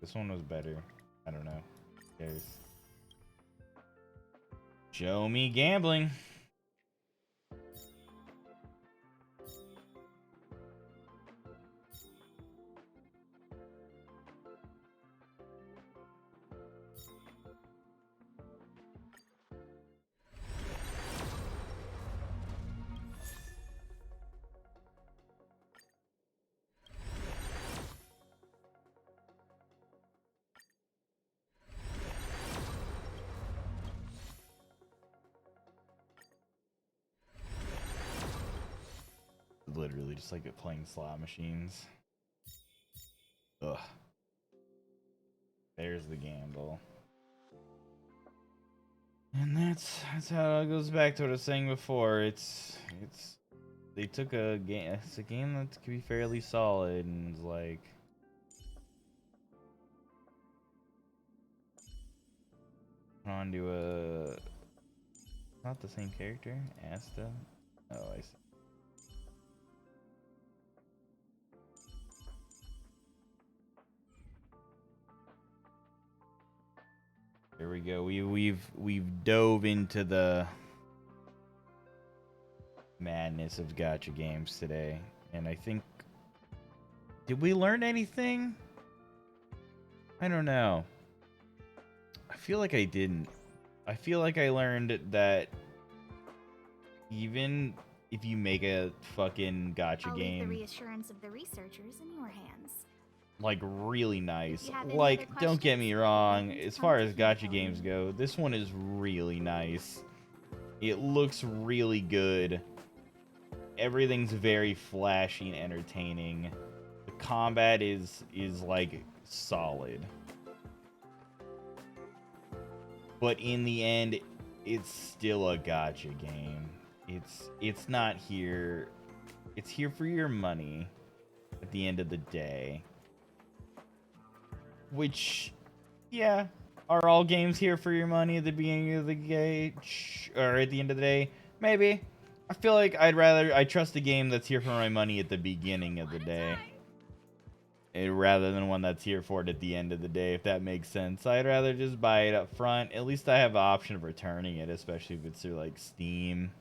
This one was better. I don't know. Who cares? Show me gambling. Literally just like playing slot machines. Ugh. There's the gamble. And that's how it goes back to what I was saying before. They took a game. It's a game that could be fairly solid, and it's like on to a not the same character. Asta. Oh, I see. There we go. We've dove into the madness of gacha games today, and I think, did we learn anything? I don't know. I feel like I didn't. I feel like I learned that even if you make a fucking gacha I'll game, leave the reassurance of the researchers in your hands. like really nice. If you have any Like, other don't get me questions, wrong, please as come far to as me, gacha Kelly. games go, this one is really nice. It looks really good. Everything's very flashy and entertaining. The combat is like solid. But in the end, it's still a gacha game. It's not here. It's here for your money at the end of the day. Which, yeah, are all games here for your money at the beginning of the day, or at the end of the day? Maybe. I feel like I trust a game that's here for my money at the beginning of the day, rather than one that's here for it at the end of the day, if that makes sense. I'd rather just buy it up front. At least I have the option of returning it, especially if it's through like Steam.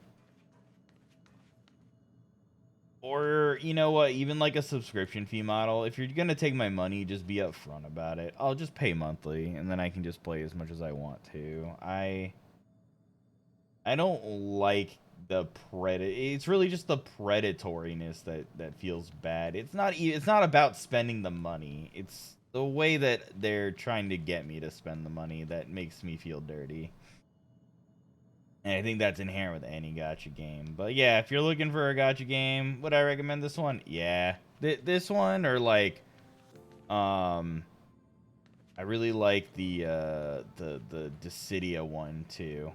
Or, you know what, even like a subscription fee model. If you're going to take my money, just be upfront about it. I'll just pay monthly, and then I can just play as much as I want to. I don't like it's really just the predatoriness that feels bad. It's not about spending the money. It's the way that they're trying to get me to spend the money that makes me feel dirty. And I think that's inherent with any gacha game. But yeah, if you're looking for a gacha game, would I recommend this one? Yeah. This one, or like, I really like the Dissidia one too.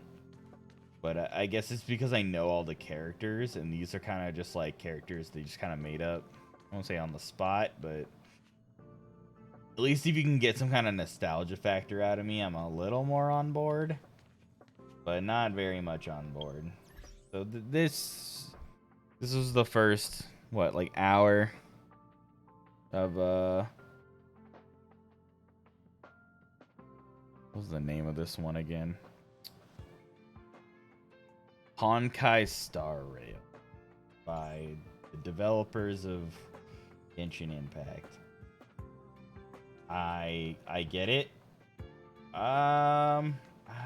But I guess it's because I know all the characters, and these are kind of just like characters they just kind of made up. I won't say on the spot, but at least if you can get some kind of nostalgia factor out of me, I'm a little more on board. But not very much on board. So this was the first, what, like hour of what was the name of this one again? Honkai Star Rail by The developers of Genshin Impact. I get it.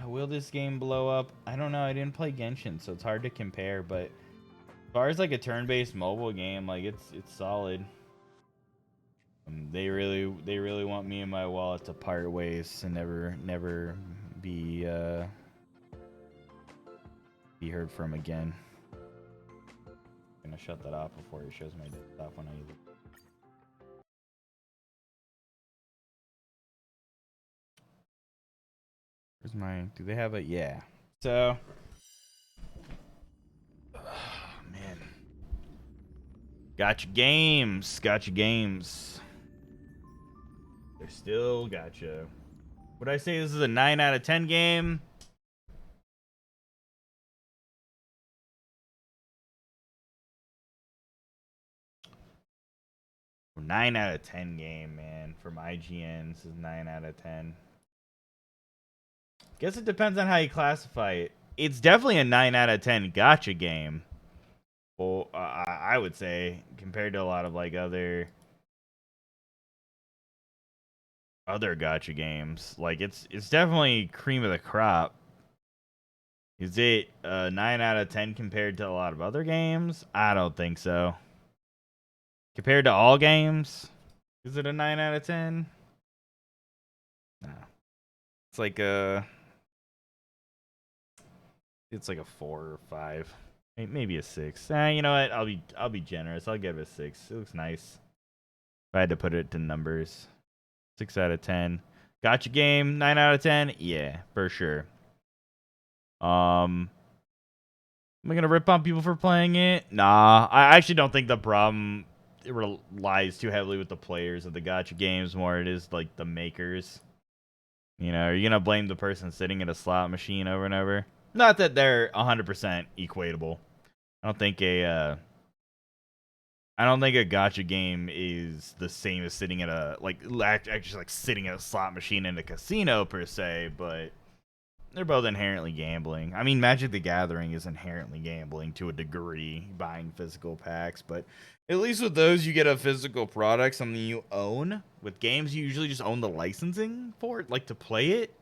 Will this game blow up? I don't know. I didn't play Genshin, so it's hard to compare. But as far as like a turn-based mobile game, like it's solid. They really want me and my wallet to part ways and never be heard from again. I'm gonna shut that off before it shows my desktop when I use it. Where's my? Do they have it? Yeah. So, man, gotcha games. Gotcha games. They're still gotcha. Would I say this is a 9 out of 10 game? Or 9 out of 10 game, man. From IGN, this is 9 out of 10. Guess it depends on how you classify it. It's definitely a 9 out of 10 gotcha game. Well, I would say compared to a lot of like other gotcha games, like it's definitely cream of the crop. Is it a 9 out of 10 compared to a lot of other games? I don't think so. Compared to all games, is it a 9 out of 10? No. It's like a 4 or 5. Maybe a 6. You know what? I'll be generous. I'll give it a 6. It looks nice. If I had to put it to numbers. 6 out of 10. Gotcha game, 9 out of 10? Yeah, for sure. Am I gonna rip on people for playing it? Nah, I actually don't think the problem lies too heavily with the players of the gotcha games. More it is like the makers. You know, are you gonna blame the person sitting at a slot machine over and over? Not that they're 100% equatable. I don't think a gotcha game is the same as sitting at a actually like sitting at a slot machine in a casino per se, but they're both inherently gambling. I mean, Magic the Gathering is inherently gambling to a degree, buying physical packs, but at least with those you get a physical product, something you own. With games, you usually just own the licensing for it, like to play it.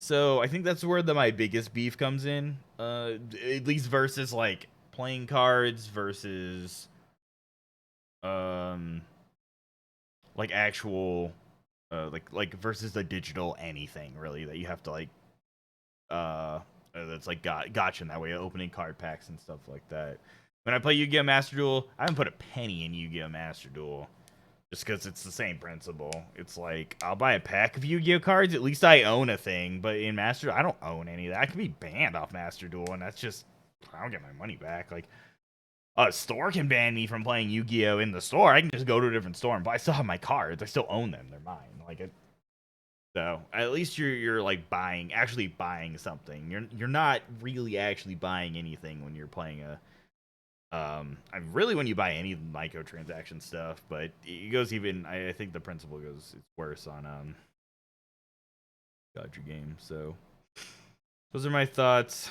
So I think that's where my biggest beef comes in. At least versus like playing cards versus like actual like versus the digital anything really that you have to like that's like gotcha in that way, opening card packs and stuff like that. When I play Yu-Gi-Oh! Master Duel, I haven't put a penny in Yu-Gi-Oh! Master Duel. Just because it's the same principle. It's like, I'll buy a pack of Yu-Gi-Oh! Cards, at least I own a thing. But in Master Duel, I don't own any of that. I could be banned off Master Duel, and that's just, I don't get my money back. Like, a store can ban me from playing Yu-Gi-Oh! In the store. I can just go to a different store, but I still have my cards. I still own them. They're mine. Like, so at least you're like actually buying something. You're not really actually buying anything when you're playing a really when you buy any microtransaction stuff, but it goes even. I think the principle goes it's worse on gotcha games. So those are my thoughts.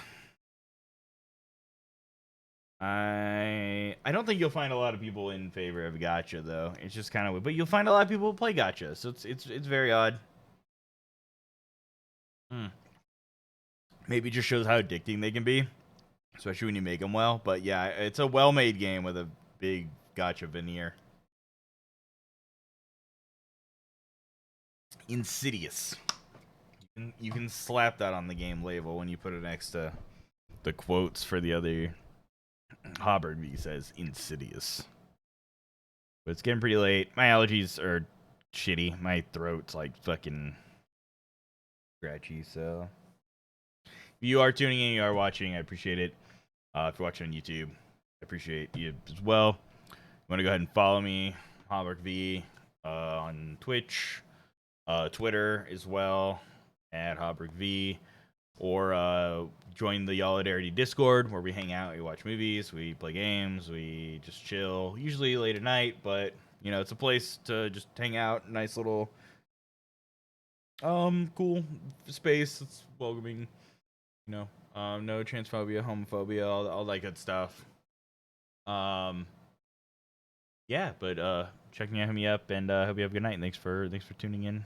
I don't think you'll find a lot of people in favor of gotcha though. It's just kind of weird, but you'll find a lot of people who play gotcha. So it's very odd. Maybe it just shows how addicting they can be, especially when you make them well. But yeah, it's a well-made game with a big gotcha veneer. Insidious. You can slap that on the game label when you put it next to the quotes for the other. HauberkV says Insidious. But it's getting pretty late. My allergies are shitty. My throat's like fucking scratchy. So if you are tuning in, you are watching, I appreciate it. If you're watching on YouTube, I appreciate you as well. You want to go ahead and follow me, HauberkV, on Twitch, Twitter as well, at HauberkV, or join the Solidarity Discord where we hang out, we watch movies, we play games, we just chill, usually late at night, but you know, it's a place to just hang out, nice little cool space. It's welcoming, you know, no transphobia, homophobia, all that good stuff. yeah, but check me out, hit me up, and hope you have a good night. Thanks for tuning in.